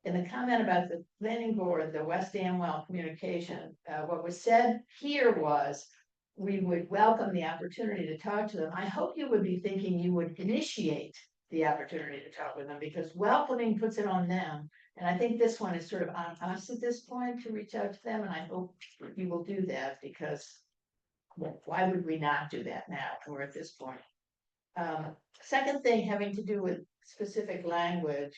in the comment about the planning board, the West Amwell communication, what was said here was, we would welcome the opportunity to talk to them. I hope you would be thinking you would initiate the opportunity to talk with them, because welcoming puts it on them. And I think this one is sort of on us at this point to reach out to them, and I hope you will do that, because well, why would we not do that now? We're at this point. Second thing having to do with specific language.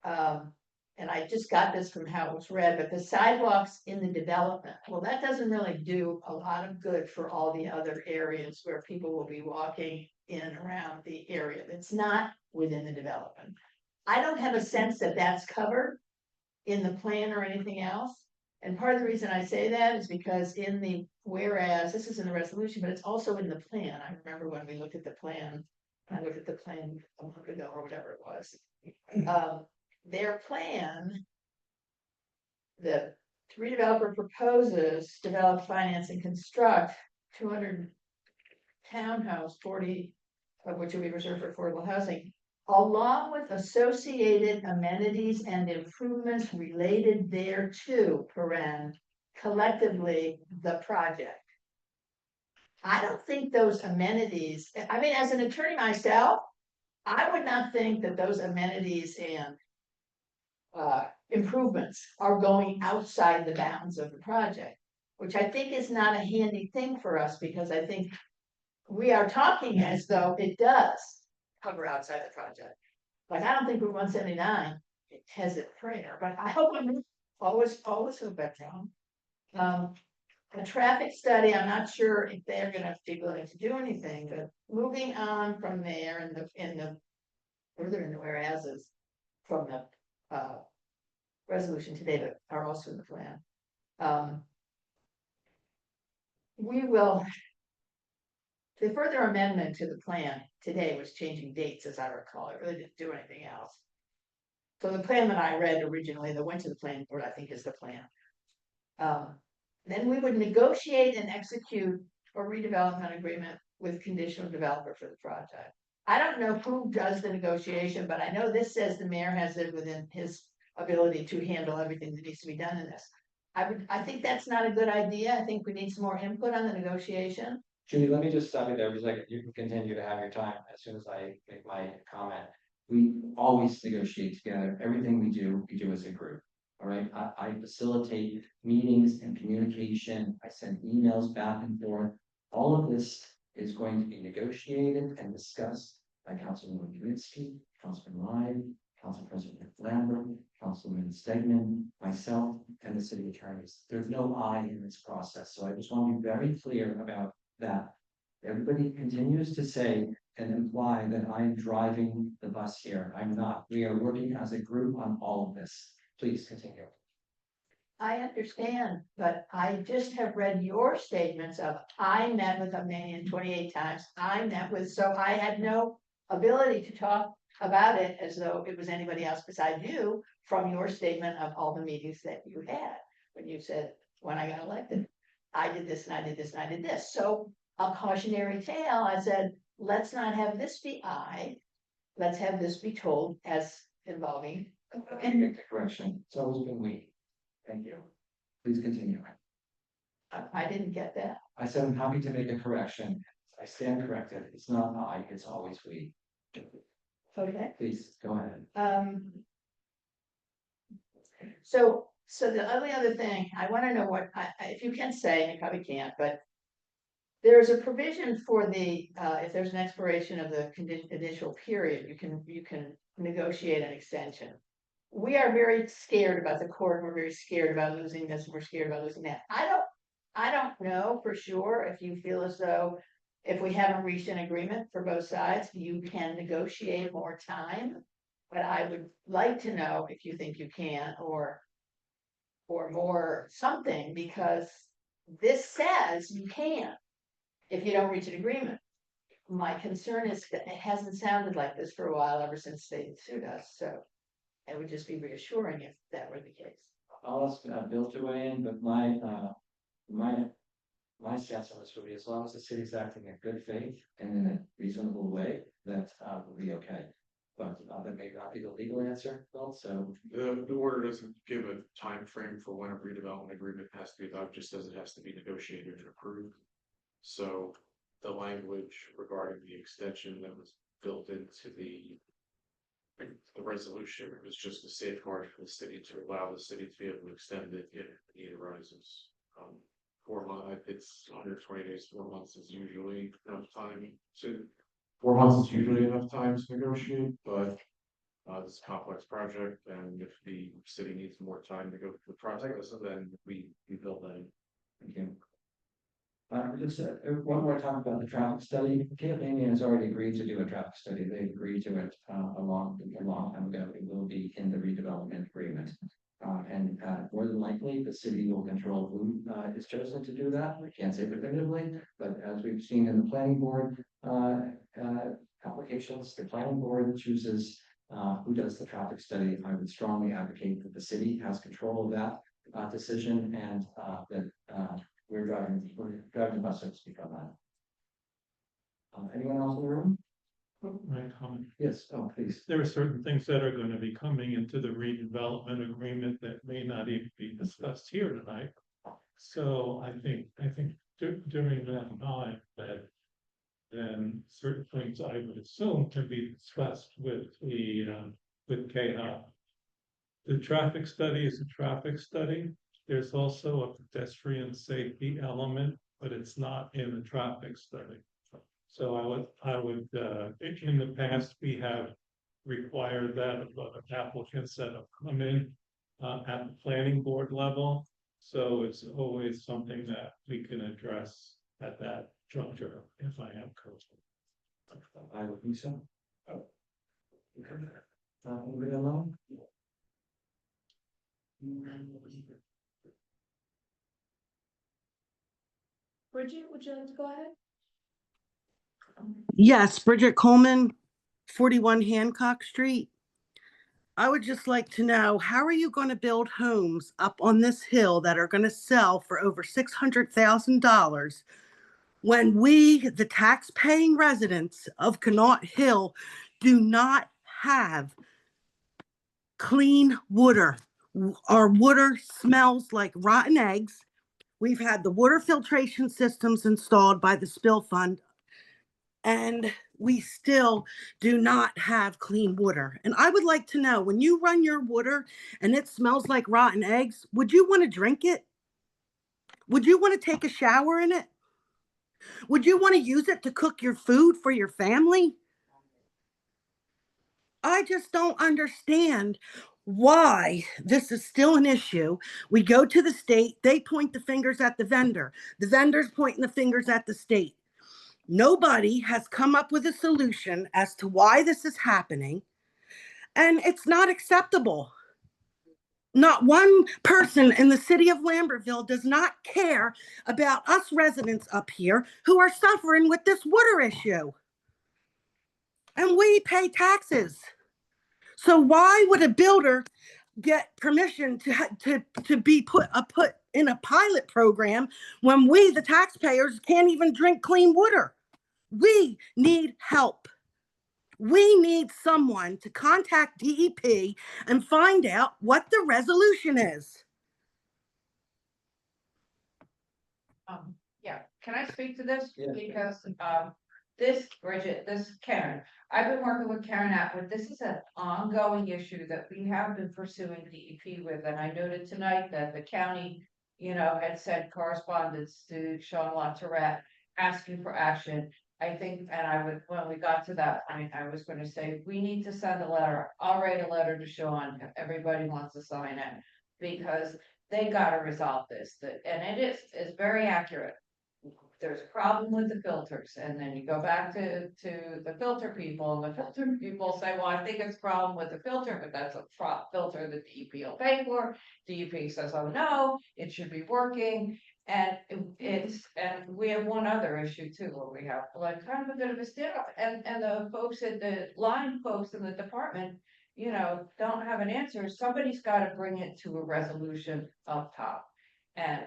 And I just got this from how it was read, but the sidewalks in the development, well, that doesn't really do a lot of good for all the other areas where people will be walking in and around the area that's not within the development. I don't have a sense that that's covered in the plan or anything else. And part of the reason I say that is because in the, whereas, this is in the resolution, but it's also in the plan. I remember when we looked at the plan, I looked at the plan a month ago or whatever it was. Their plan, the redeveloper proposes develop, finance, and construct 200 townhouse, 40 of which will be reserved for affordable housing, along with associated amenities and improvements related thereto, collectively the project. I don't think those amenities, I mean, as an attorney myself, I would not think that those amenities and improvements are going outside the bounds of the project, which I think is not a handy thing for us, because I think we are talking as though it does cover outside the project. Like, I don't think Route 179 has it prayer, but I hope I'm always hope that's wrong. A traffic study, I'm not sure if they're gonna be willing to do anything, but moving on from there in the further in the whereases from the resolution today that are also in the plan. We will, the further amendment to the plan today was changing dates, as I recall. It really didn't do anything else. So the plan that I read originally that went to the planning board, I think, is the plan. Then we would negotiate and execute a redevelopment agreement with conditional developer for the project. I don't know who does the negotiation, but I know this says the mayor has it within his ability to handle everything that needs to be done in this. I think that's not a good idea. I think we need some more input on the negotiation. Judy, let me just stop you there, because like you can continue to have your time as soon as I make my comment. we always negotiate together. Everything we do as a group. All right, I facilitate meetings and communication. I send emails back and forth. All of this is going to be negotiated and discussed by Councilwoman Kaminsky, Councilman Ryan, Council President Lambert, Councilman Stegman, myself, and the city attorneys. There's no I in this process, so I just want to be very clear about that. Everybody continues to say and imply that I'm driving the bus here. I'm not. We are working as a group on all of this. Please continue. I understand, but I just have read your statements of, I met with a man 28 times, I met with, so I had no ability to talk about it as though it was anybody else beside you from your statement of all the meetings that you had. When you said, when I got elected, I did this and I did this and I did this. So a cautionary tale, I said, let's not have this be I, let's have this be told as involving. And make the correction. It's always been we. Thank you. Please continue. I didn't get that. I said I'm happy to make a correction. I stand corrected. It's not I, it's always we. Okay. Please go ahead. So the only other thing, I want to know what, if you can say, and you probably can't, but there's a provision for the, if there's an expiration of the initial period, you can negotiate an extension. We are very scared about the court. We're very scared about losing this. We're scared about losing that. I don't know for sure if you feel as though if we haven't reached an agreement for both sides, you can negotiate more time. But I would like to know if you think you can or more something, because this says you can if you don't reach an agreement. My concern is that it hasn't sounded like this for a while, ever since they sued us. So it would just be reassuring if that were the case. I'll ask Bill to weigh in, but my stance on this would be as long as the city's acting in good faith and in a reasonable way, that will be okay. But that may not be the legal answer, Bill, so. The order doesn't give a time frame for when a redevelopment agreement has to be adopted, just says it has to be negotiated and approved. So the language regarding the extension that was built into the resolution was just a safeguard for the city to allow the city to be able to extend it if the need arises. 4 months, it's 120 days, 4 months is usually enough time to. 4 months is usually enough time to negotiate, but this is a complex project, and if the city needs more time to go through the project, then we build that in. Thank you. Just one more time about the traffic study. Cape has already agreed to do a traffic study. They agreed to it a long time ago. It will be in the redevelopment agreement. And more than likely, the city will control who is chosen to do that. We can't say definitively, but as we've seen in the planning board applications, the planning board chooses who does the traffic study. I would strongly advocate that the city has control of that decision, and that we're driving the bus, so to speak, on that. Anyone else in the room? Right, comment. Yes, oh, please. There are certain things that are going to be coming into the redevelopment agreement that may not even be discussed here tonight. So I think during that time that then certain things I would assume can be discussed with KDOT. The traffic study is a traffic study. There's also a pedestrian safety element, but it's not in the traffic study. So I would, in the past, we have required that of other applicants that have come in at the planning board level. So it's always something that we can address at that juncture if I am correct. I would think so. Oh. Okay. Moving along. Bridget, would you like to go ahead? Yes, Bridget Coleman, 41 Hancock Street. I would just like to know, how are you going to build homes up on this hill that are going to sell for over $600,000 when we, the tax-paying residents of Connaught Hill, do not have clean water? Our water smells like rotten eggs. We've had the water filtration systems installed by the Spill Fund And we still do not have clean water. And I would like to know, when you run your water and it smells like rotten eggs, would you want to drink it? Would you want to take a shower in it? Would you want to use it to cook your food for your family? I just don't understand why this is still an issue. We go to the state, they point the fingers at the vendor's pointing the fingers at the state. Nobody has come up with a solution as to why this is happening, and it's not acceptable. Not one person in the city of Lambertville does not care about us residents up here who are suffering with this water issue. And we pay taxes. So why would a builder get permission to be put in a pilot program when we, the taxpayers, can't even drink clean water? We need help. We need someone to contact DEP and find out what the resolution is. Yeah, can I speak to this? Yeah. Because, this, Bridget, this Karen, I've been working with Karen Atwood. This is an ongoing issue that we have been pursuing DEP with, and I noted tonight that the county, had sent correspondence to Sean LaTourette asking for action. I think, and when we got to that point, I was gonna say, we need to send a letter. I'll write a letter to Sean if everybody wants to sign it, because they gotta resolve this, and it's very accurate. There's a problem with the filters, and then you go back to the filter people, and the filter people say, well, I think it's a problem with the filter, but that's a filter that DEP will pay for. DEP says, oh no, it should be working. And and we have one other issue too, where we have like kind of a bit of a standoff, and the folks at the line folks in the department, don't have an answer. Somebody's gotta bring it to a resolution up top. And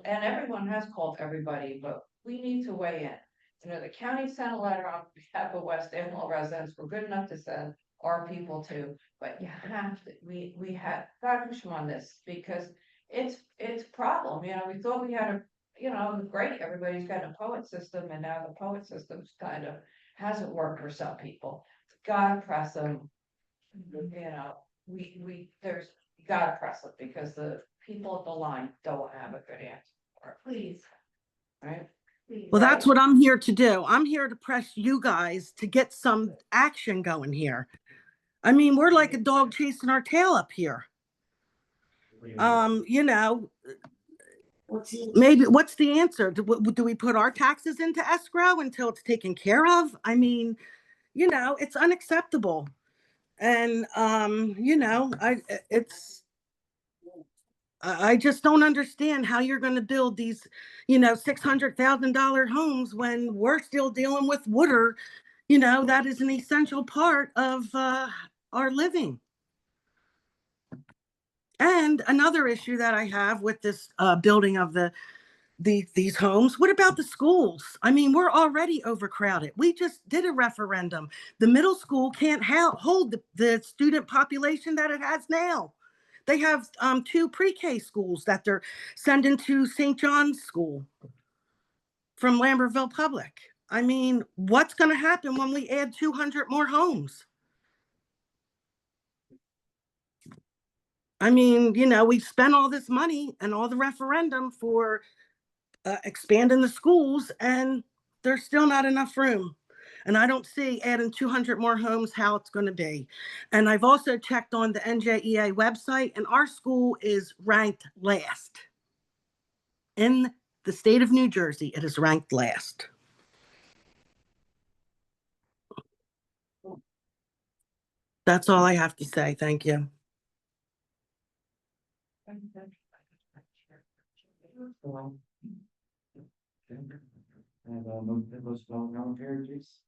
everyone has called everybody, but we need to weigh in. The county sent a letter on behalf of West Amwell residents. We're good enough to send our people too, but you have to, we have got to push them on this, because it's a problem. We thought we had great, everybody's got a poet system, and now the poet system's kind of hasn't worked for some people. Gotta press them. There's gotta press it, because the people at the line don't have a good answer for it. Please. Right? Please. Well, that's what I'm here to do. I'm here to press you guys to get some action going here. I mean, we're like a dog chasing our tail up here. Maybe what's the answer? Do we put our taxes into escrow until it's taken care of? I mean, it's unacceptable. And, I just don't understand how you're going to build these, $600,000 homes when we're still dealing with water, that is an essential part of our living. And another issue that I have with this building of these homes, what about the schools? I mean, we're already overcrowded. We just did a referendum. The middle school can't hold the student population that it has now. They have 2 pre-K schools that they're sending to St. John's School from Lambertville Public. I mean, what's going to happen when we add 200 more homes? I mean, we've spent all this money and all the referendum for expanding the schools, and there's still not enough room. And I don't see adding 200 more homes how it's going to be. And I've also checked on the NJEA website, and our school is ranked last. In the state of New Jersey, it is ranked last. That's all I have to say. Thank you. And move to postpone comment period, please.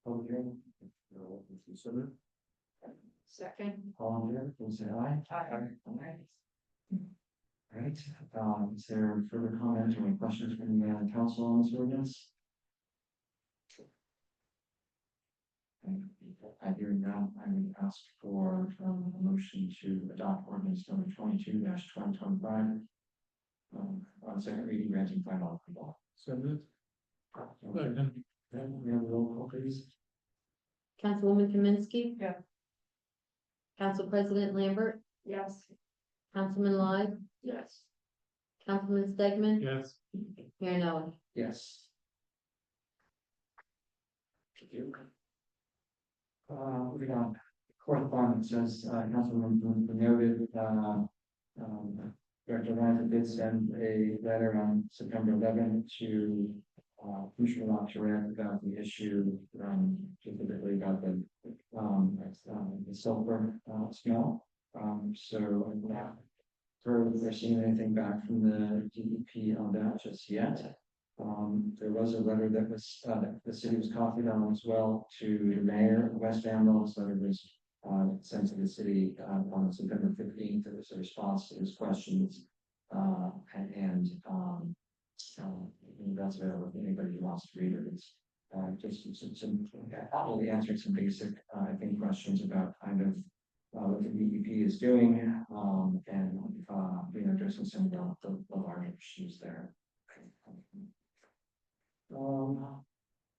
Public hearing. Second. All in favor, please say aye. Aye. All right, is there further comments or any questions from the council on this ordinance? I hear now, I would ask for a motion to adopt ordinance number 22-2025. On second reading, granting final approval. So moved. Second. Okay, we have a roll call, please. Councilwoman Kaminsky. Yeah. Council President Lambert, Yes. Councilman Lai, Yes. Councilman Stegman, Yes, Mayor Noah. Yes. Thank you. Moving on, correspondence, as Councilman noted, Director Ryan did send a letter on September 11th to Commissioner LaChapelle about the issue, specifically about the sulfur smell. So I'm not heard if they're seeing anything back from the DEP on that just yet. There was a letter that was, that the city was copied on as well to the mayor of West Amwell. So it was sent to the city on September 15th. There was a response to his questions. That's available if anybody who wants to read it. It's just some probably answering some basic, I think, questions about kind of what the DEP is doing, and addressing some of the larger issues there.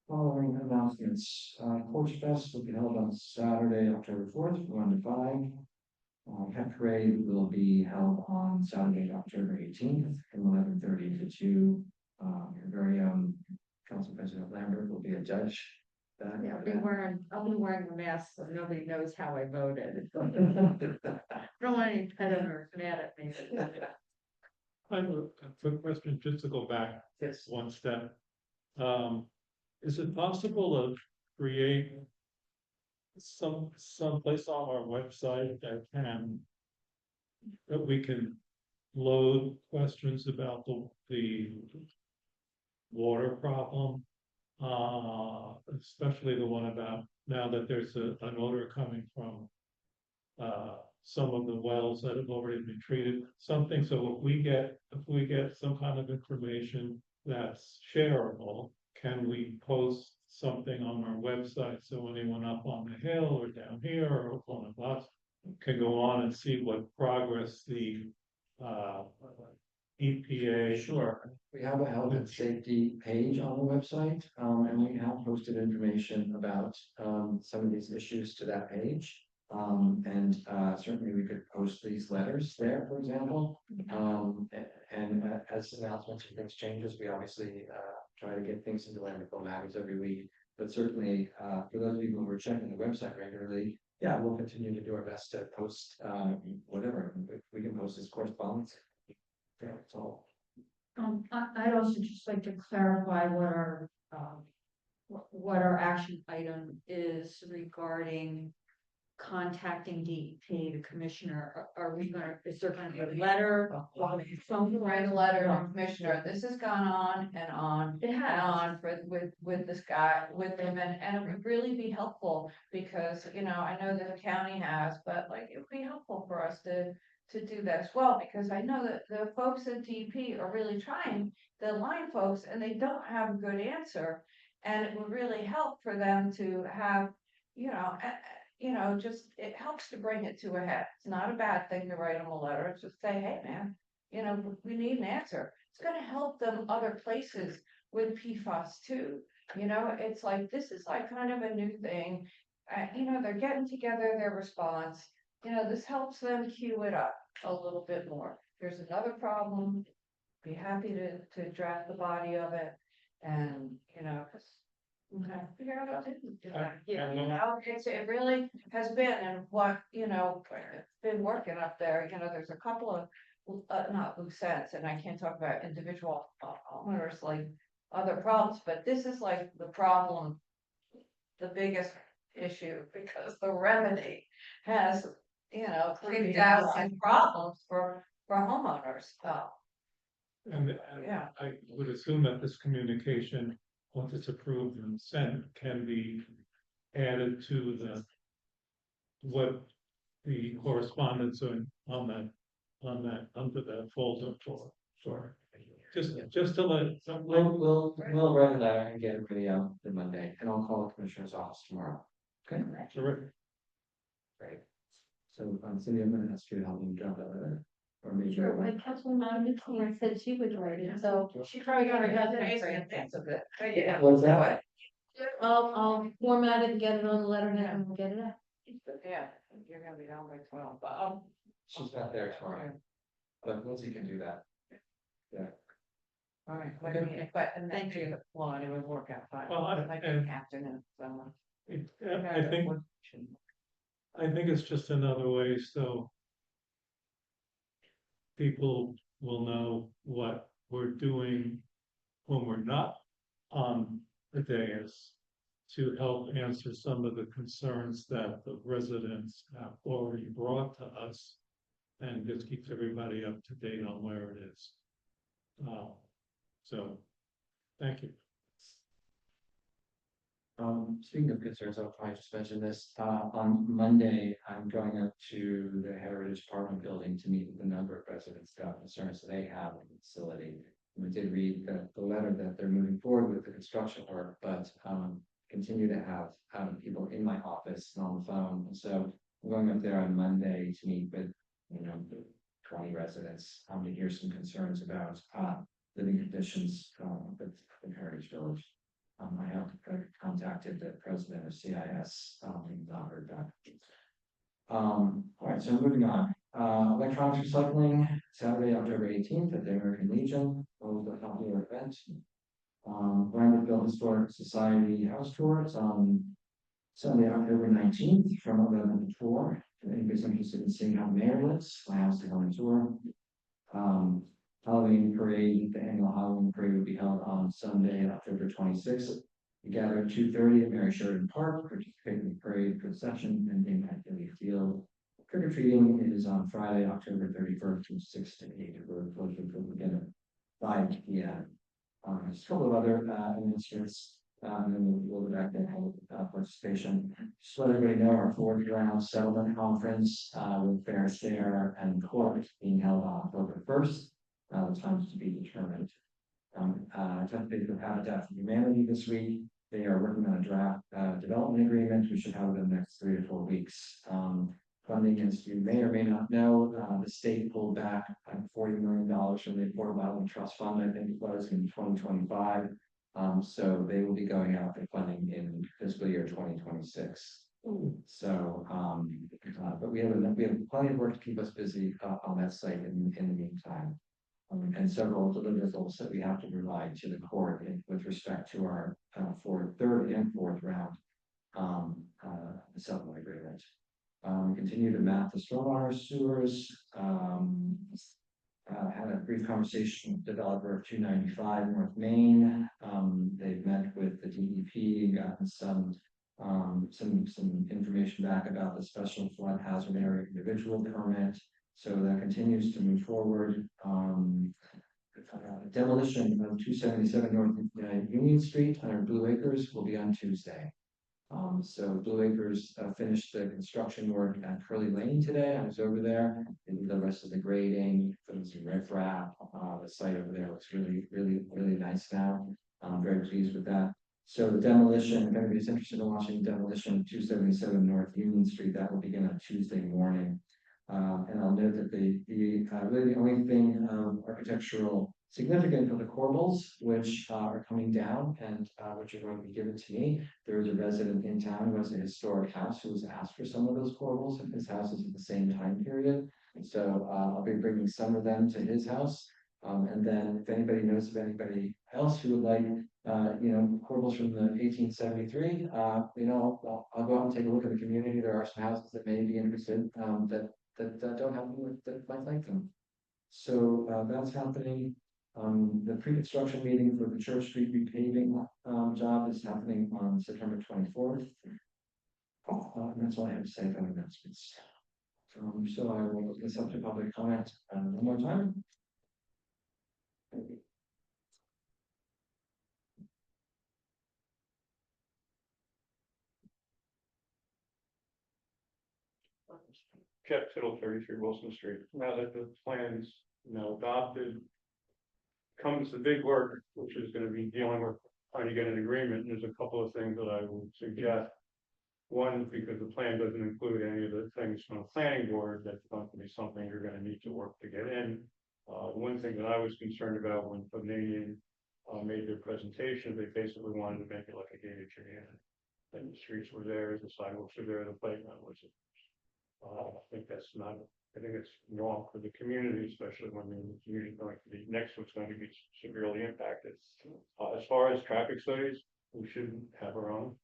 Following announcements, Porch Fest will be held on Saturday, October 4th, from 1 to 5. Pet Parade will be held on Saturday, October 18th, from 11:30 to 2. Your very own Council President Lambert will be a judge. Yeah, I'll be wearing a mask so nobody knows how I voted. Don't want any pet owners mad at me. I have a quick question, just to go back one step. Is it possible to create some place on our website that we can load questions about the water problem? Especially the one about now that there's an odor coming from some of the wells that have already been treated, something. So if we get some kind of information that's shareable, can we post something on our website so anyone up on the hill or down here or up on the bus can go on and see what progress the EPA? Sure. We have a health and safety page on the website, and we have posted information about some of these issues to that page. Certainly we could post these letters there, for example. As announcements and things changes, we obviously try to get things into Landfill Matters every week. But certainly, for those people who are checking the website regularly, yeah, we'll continue to do our best to post whatever we can post as correspondence. Yeah, that's all. I'd also just like to clarify what our action item is regarding contacting DEP, the commissioner. Are we gonna, is there gonna be a letter? Write a letter to the commissioner. This has gone on and on It and has. on with this guy, with him, and it would really be helpful because, I know that the county has, but like, it would be helpful for us to do that as well, because I know that the folks at DEP are really trying, the line folks, and they don't have a good answer. And it would really help for them to have, just, it helps to bring it to a head. It's not a bad thing to write them a letter. It's just say, hey, man, we need an answer. It's gonna help them other places with PFAS too. It's like, this is like kind of a new thing. They're getting together their response. This helps them queue it up a little bit more. There's another problem. Be happy to draft the body of it and, figure out how to do that. It really has been, and what, it's been working up there. There's a couple of, not loose ends, and I can't talk about individual owners like other problems, but this is like the problem, the biggest issue, because the remedy has, created out some problems for homeowners. And Yeah. I would assume that this communication, once it's approved and sent, can be added to what the correspondence under that folder for. Just to let. We'll write a letter and get it ready out the Monday, and I'll call the commissioner's office tomorrow. Okay. Terrific. Great. So, Cindy, I'm gonna ask you to help me drop that letter, or maybe. Sure, my councilwoman said she would write it, so. She probably got her head of it. What's that? I'll format it and get it on the letterhead and we'll get it out. Yeah, you're gonna be down by 12, but, She's not there tomorrow, but Lindsay can do that. Yeah. all right, but, and then you, well, it would work out fine. Well, Like in the afternoon, so. I think it's just another way, so people will know what we're doing when we're not on the dais to help answer some of the concerns that the residents have already brought to us, and just keeps everybody up to date on where it is. So, thank you. Speaking of concerns, I'll probably just mention this, on Monday, I'm going up to the Heritage Apartment Building to meet with a number of residents about concerns that they have in the facility. We did read the letter that they're moving forward with the construction work, but, continue to have, people in my office and on the phone, and so I'm going up there on Monday to meet with, 20 residents, to hear some concerns about, living conditions, in Heritage Village. I have contacted the president of CIS, and not heard back. All right, so moving on, electronics recycling, Saturday, October 18th at the American Legion, holds a popular event. Rhinebeck Historic Society House Tour, it's on Sunday, October 19th from 11 to 4. If anybody's interested in seeing how the mayor lives, my house is on tour. Halloween parade, the annual Halloween parade will be held on Sunday, October 26th. We gather at 2:30 at Mary Sheridan Park, participate in the parade procession ending at Ely Field. Trick or treating is on Friday, October 31st from 6 to 8. Road closure will begin at 5 p.m. Just a couple of other announcements, and then we'll go back to participation. Just let everybody know our 4th round settlement conference with Fair Share and Court being held on October 1st. The times to be determined. Touch base with Habitat for Humanity this week. They are working on a draft development agreement. We should have it in the next 3 to 4 weeks. Funding, as you may or may not know, the state pulled back $40 million from the Affordable Housing Trust Fund, I think it was in 2025. So they will be going out for funding in fiscal year 2026. So, but we have plenty of work to keep us busy on that site in the meantime. And several deliverables that we have to provide to the court with respect to our 3rd and 4th round settlement agreement. Continue to map the stormwater sewers. Had a brief conversation with the developer of 295 North Main. They've met with the DEP and gotten some information back about the special flood hazard area individual permit. So that continues to move forward. Demolition of 277 North Union Street under Blue Acres will be on Tuesday. So Blue Acres finished the construction work at Curly Lane today. I was over there. They did the rest of the grading, put in some riprap. The site over there looks really nice now. I'm very pleased with that. So the demolition, if anybody's interested in watching demolition of 277 North Union Street, that will begin on Tuesday morning. And I'll note that really the only thing architectural significant for the corbels, which are coming down and which are going to be given to me. There is a resident in town who has a historic house who has asked for some of those corbels, and his house is at the same time period. And so I'll be bringing some of them to his house. And then if anybody knows of anybody else who would like, corbels from the 1873, I'll go out and take a look at the community. There are some houses that may be interested that don't have them that might like them. So that's happening. The pre-construction meeting for the Church Street repaving job is happening on September 24th. And that's all I have to say about announcements. So I will open this up to public comment one more time. Jeff Tittle, 33 Wilson Street. Now that the plan's adopted, comes the big work, which is going to be dealing with trying to get an agreement. And there's a couple of things that I would suggest. One, because the plan doesn't include any of the things from the planning board, that's going to be something you're going to need to work to get in. One thing that I was concerned about when putting in made their presentation, they basically wanted to make it like a gated community. And the streets were there, the sidewalks were there, the playground was. I think that's not, I think it's wrong for the community, especially when the community is going to be, next one's going to be severely impacted. As far as traffic studies, we shouldn't have our own.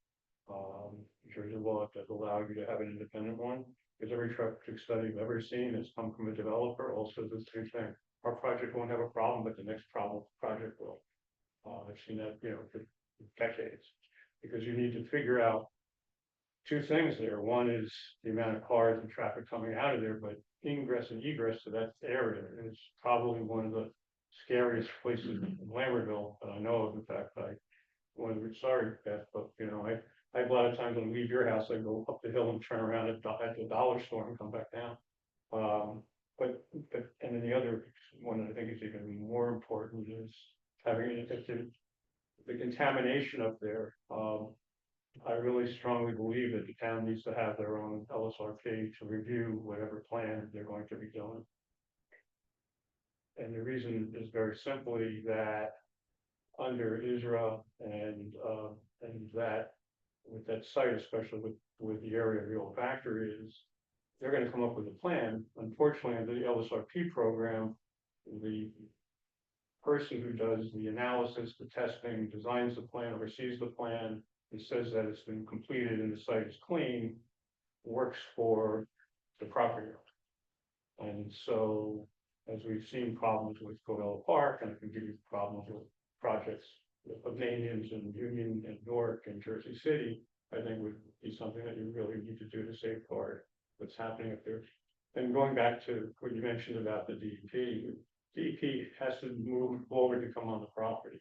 New Jersey law does allow you to have an independent one, because every traffic study I've ever seen has come from a developer, also the same thing. Our project won't have a problem, but the next project will. I've seen that, for decades, because you need to figure out two things there. One is the amount of cars and traffic coming out of there, but ingress and egress to that area is probably one of the scariest places in Lambertville that I know of. In fact, sorry, Beth, but I have a lot of times when I leave your house, I go up the hill and turn around at the dollar store and come back down. But and then the other one that I think is even more important is having the contamination up there. I really strongly believe that the town needs to have their own LSRP to review whatever plan they're going to be doing. And the reason is very simply that under ISRA and that with that site, especially with the area of the old factory, is they're going to come up with a plan. Unfortunately, under the LSRP program, the person who does the analysis, the testing, designs the plan, oversees the plan, and says that it's been completed and the site is clean, works for the property owner. And so, as we've seen problems with Covella Park, and I can give you problems with projects of Nanians and Union and Newark and Jersey City, I think would be something that you really need to do to safeguard what's happening up there. And going back to what you mentioned about the DEP has to move forward to come on the property.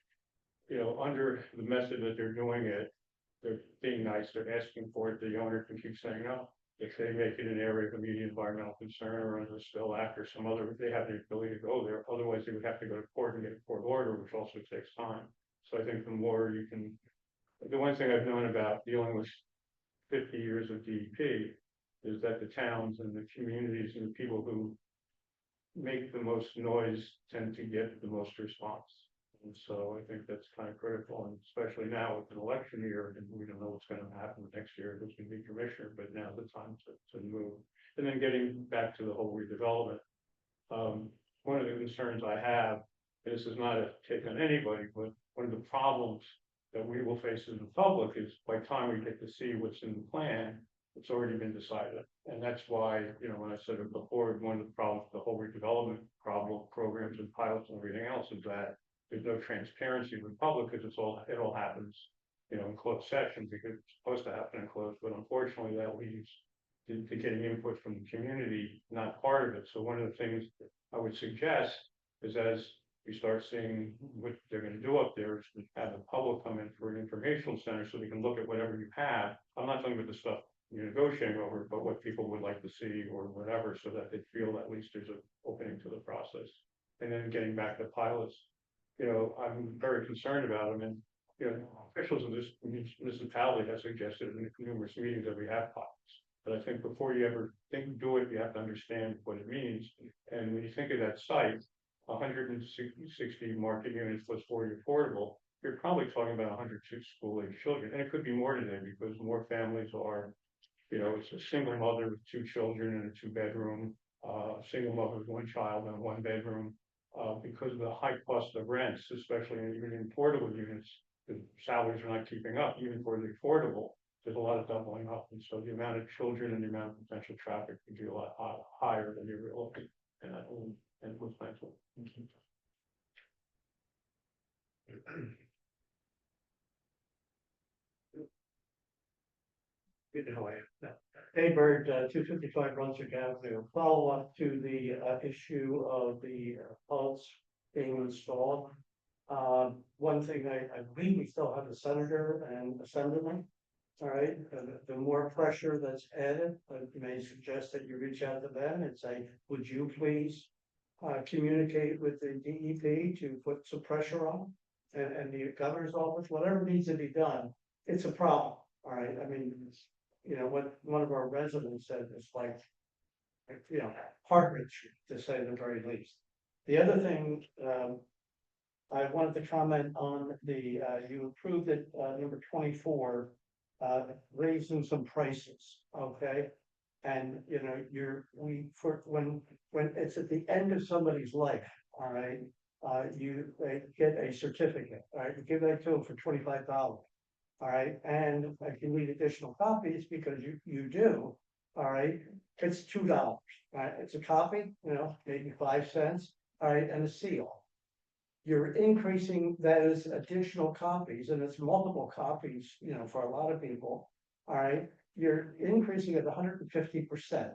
Under the method that they're doing it, they're being nice, they're asking for it, the owner can keep saying no. If they make it an area of immediate environmental concern or under a spill act or some other, they have the ability to go there. Otherwise, they would have to go to court and get a court order, which also takes time. So I think the more you can, the one thing I've known about dealing with 50 years of DEP is that the towns and the communities and the people who make the most noise tend to get the most response. And so I think that's kind of critical, and especially now with an election year, and we don't know what's going to happen next year, who's going to be commissioner, but now's the time to move. And then getting back to the whole redevelopment, one of the concerns I have, and this is not a take on anybody, but one of the problems that we will face as the public is by the time we get to see what's in the plan, it's already been decided. And that's why, when I said it before, one of the problems, the whole redevelopment programs and pilots and everything else is that there's no transparency with the public because it all happens, in closed session because it's supposed to happen in closed, but unfortunately that leaves to getting input from the community, not part of it. So one of the things I would suggest is as we start seeing what they're going to do up there is to have the public come in for an informational center so they can look at whatever you have. I'm not talking about the stuff you're negotiating over, but what people would like to see or whatever, so that they feel at least there's an opening to the process. And then getting back to pilots, I'm very concerned about them, and officials of this municipality have suggested in numerous meetings that we have pilots. But I think before you ever do it, you have to understand what it means. And when you think of that site, 160 market units plus 40 affordable, you're probably talking about 102 school-age children, and it could be more today because more families are, it's a single mother with 2 children in a 2-bedroom, single mother with 1 child in a 1-bedroom. Because of the high cost of rents, especially even in affordable units, the salaries are not keeping up, even for the affordable. There's a lot of doubling up, and so the amount of children and the amount of potential traffic could be a lot higher than you're looking. And what's my fault? Good to know I am. Hey Bird, 255 Brunswick Avenue, follow up to the issue of the pulse being installed. One thing I believe we still have a senator and assemblyman. All right, the more pressure that's added, I may suggest that you reach out to them and say, would you please communicate with the DEP to put some pressure on and the governor's office, whatever needs to be done. It's a problem. All right, I mean, what one of our residents said is like heart-wrenching to say the very least. The other thing I wanted to comment on the, you approved it, number 24, raising some prices, okay? And, you know, when it's at the end of somebody's life, all right? They get a certificate, all right? You give that to them for $25. All right, and if you need additional copies, because you do, all right, it's $2. All right, it's a copy, you know, maybe 5 cents, all right, and a seal. You're increasing those additional copies, and it's multiple copies, you know, for a lot of people. All right, you're increasing it 150%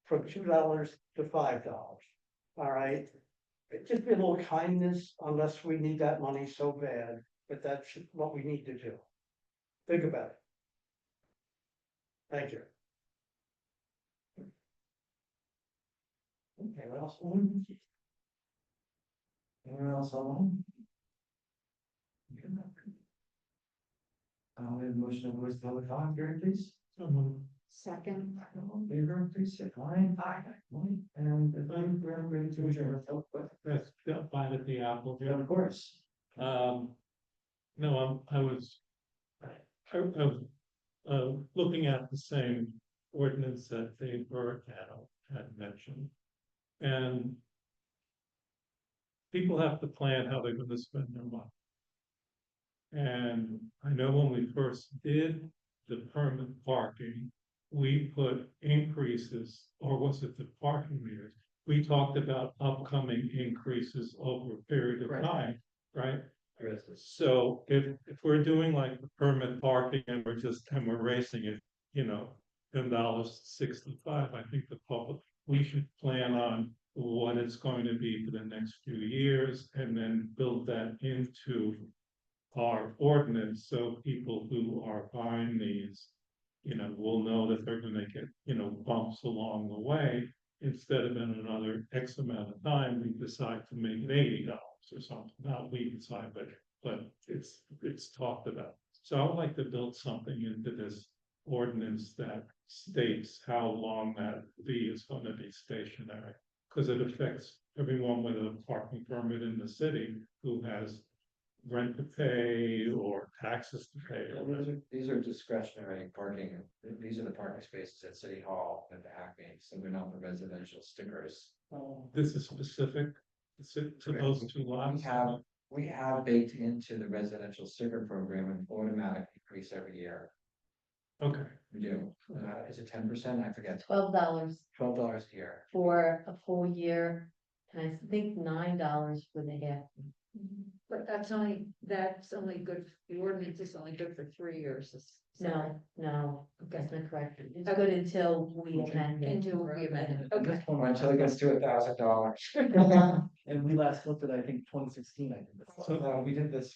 from $2 to $5. All right, just be a little kindness, unless we need that money so bad, but that's what we need to do. Think about it. Thank you. Okay, what else? Anyone else on? We have a motion to close the public comment period, please. Second. All in favor, please say aye. Aye. And if we're ready to adjourn. That's fine at the apple. Yeah, of course. No, I was looking at the same ordinance that Dave Burke had mentioned. And people have to plan how they're going to spend their money. And I know when we first did the permit parking, we put increases, or was it the parking meters? We talked about upcoming increases over a period of time, right? So if we're doing like the permit parking and we're raising it, you know, $10.65, I think the public, we should plan on what it's going to be for the next few years and then build that into our ordinance. So people who are buying these, you know, will know that they're gonna get, you know, bumps along the way. Instead of in another X amount of time, we decide to make it $80 or something. Not we decide, but it's talked about. So I would like to build something into this ordinance that states how long that fee is going to be stationary. Because it affects everyone with a parking permit in the city who has rent to pay or taxes to pay. These are discretionary parking. These are the parking spaces at City Hall and the Acme, so they're not the residential stickers. This is specific to those two lots. We have baked into the residential sticker program an automatic increase every year. Okay. We do. Is it 10%? I forget. $12 $12 a year. for a full year, and I think $9 for the half. But that's only good, the ordinance is only good for 3 years. No, that's not correct. It's good until we amend it. Until we amend it, okay. Until it gets to $1,000. And we last looked at, I think, 2016, I think. So we did this.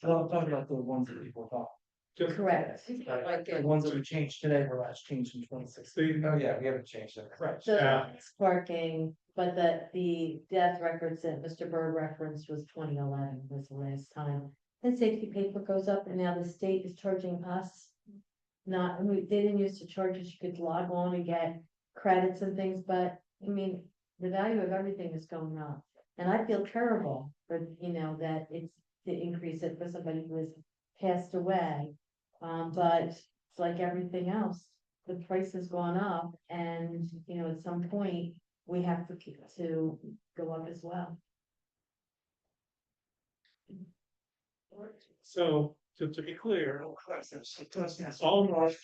No, I'm talking about the ones that people thought. Correct. The ones that we changed today were last changed in 2016. Oh, yeah, we haven't changed it. Right. So that's parking, but the death records that Mr. Bird referenced was 2011 was the last time. And safety paper goes up, and now the state is charging us. They didn't used to charge us, you could log on and get credits and things, but I mean, the value of everything is going up. And I feel terrible for, you know, that it's the increase it for somebody who has passed away. But it's like everything else, the price has gone up, and, you know, at some point, we have to go up as well. So to be clear,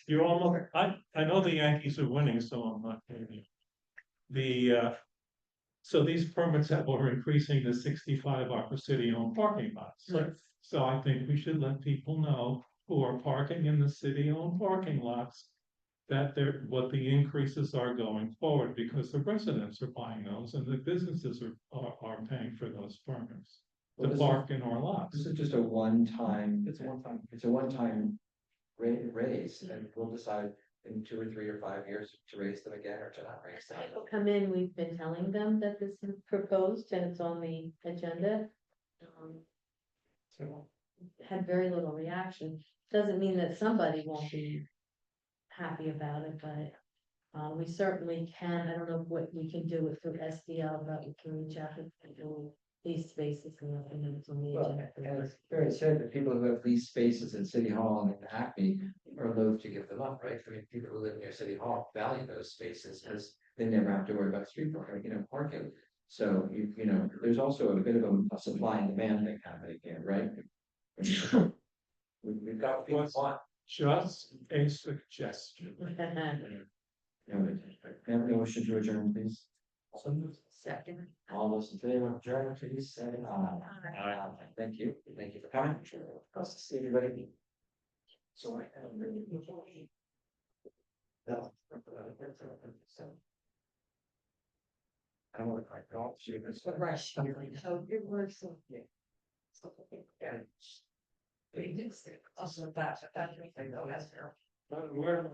you're almost, I know the Yankees are winning, so I'm not kidding you. So these permits that were increasing to 65 are for city-owned parking lots. So I think we should let people know who are parking in the city-owned parking lots that what the increases are going forward, because the residents are buying those and the businesses are paying for those permits to park in our lots. This is just a one-time. It's a one-time raise, and we'll decide in 2 or 3 or 5 years to raise them again or to not raise them. People come in, we've been telling them that this is proposed and it's on the agenda. Had very little reaction. Doesn't mean that somebody won't be happy about it, but we certainly can. I don't know what we can do with through SDL, but we can reach out to people these spaces and then it's on the Well, agenda. and it's fair to say that people who have leased spaces in City Hall and in Acme are loath to give them up, right? I mean, people who live near City Hall value those spaces because they never have to worry about street parking. So you know, there's also a bit of a supply and demand thing happening here, right? We've got what people want. Just a suggestion. Have a motion to adjourn, please. Second. All those in favor of adjournment, please say aye. Thank you for coming. Nice to see everybody. So I have really. No. I don't want to cry, don't shoot this. Right. So it works. Yeah. Also that, though, that's fair. But we're.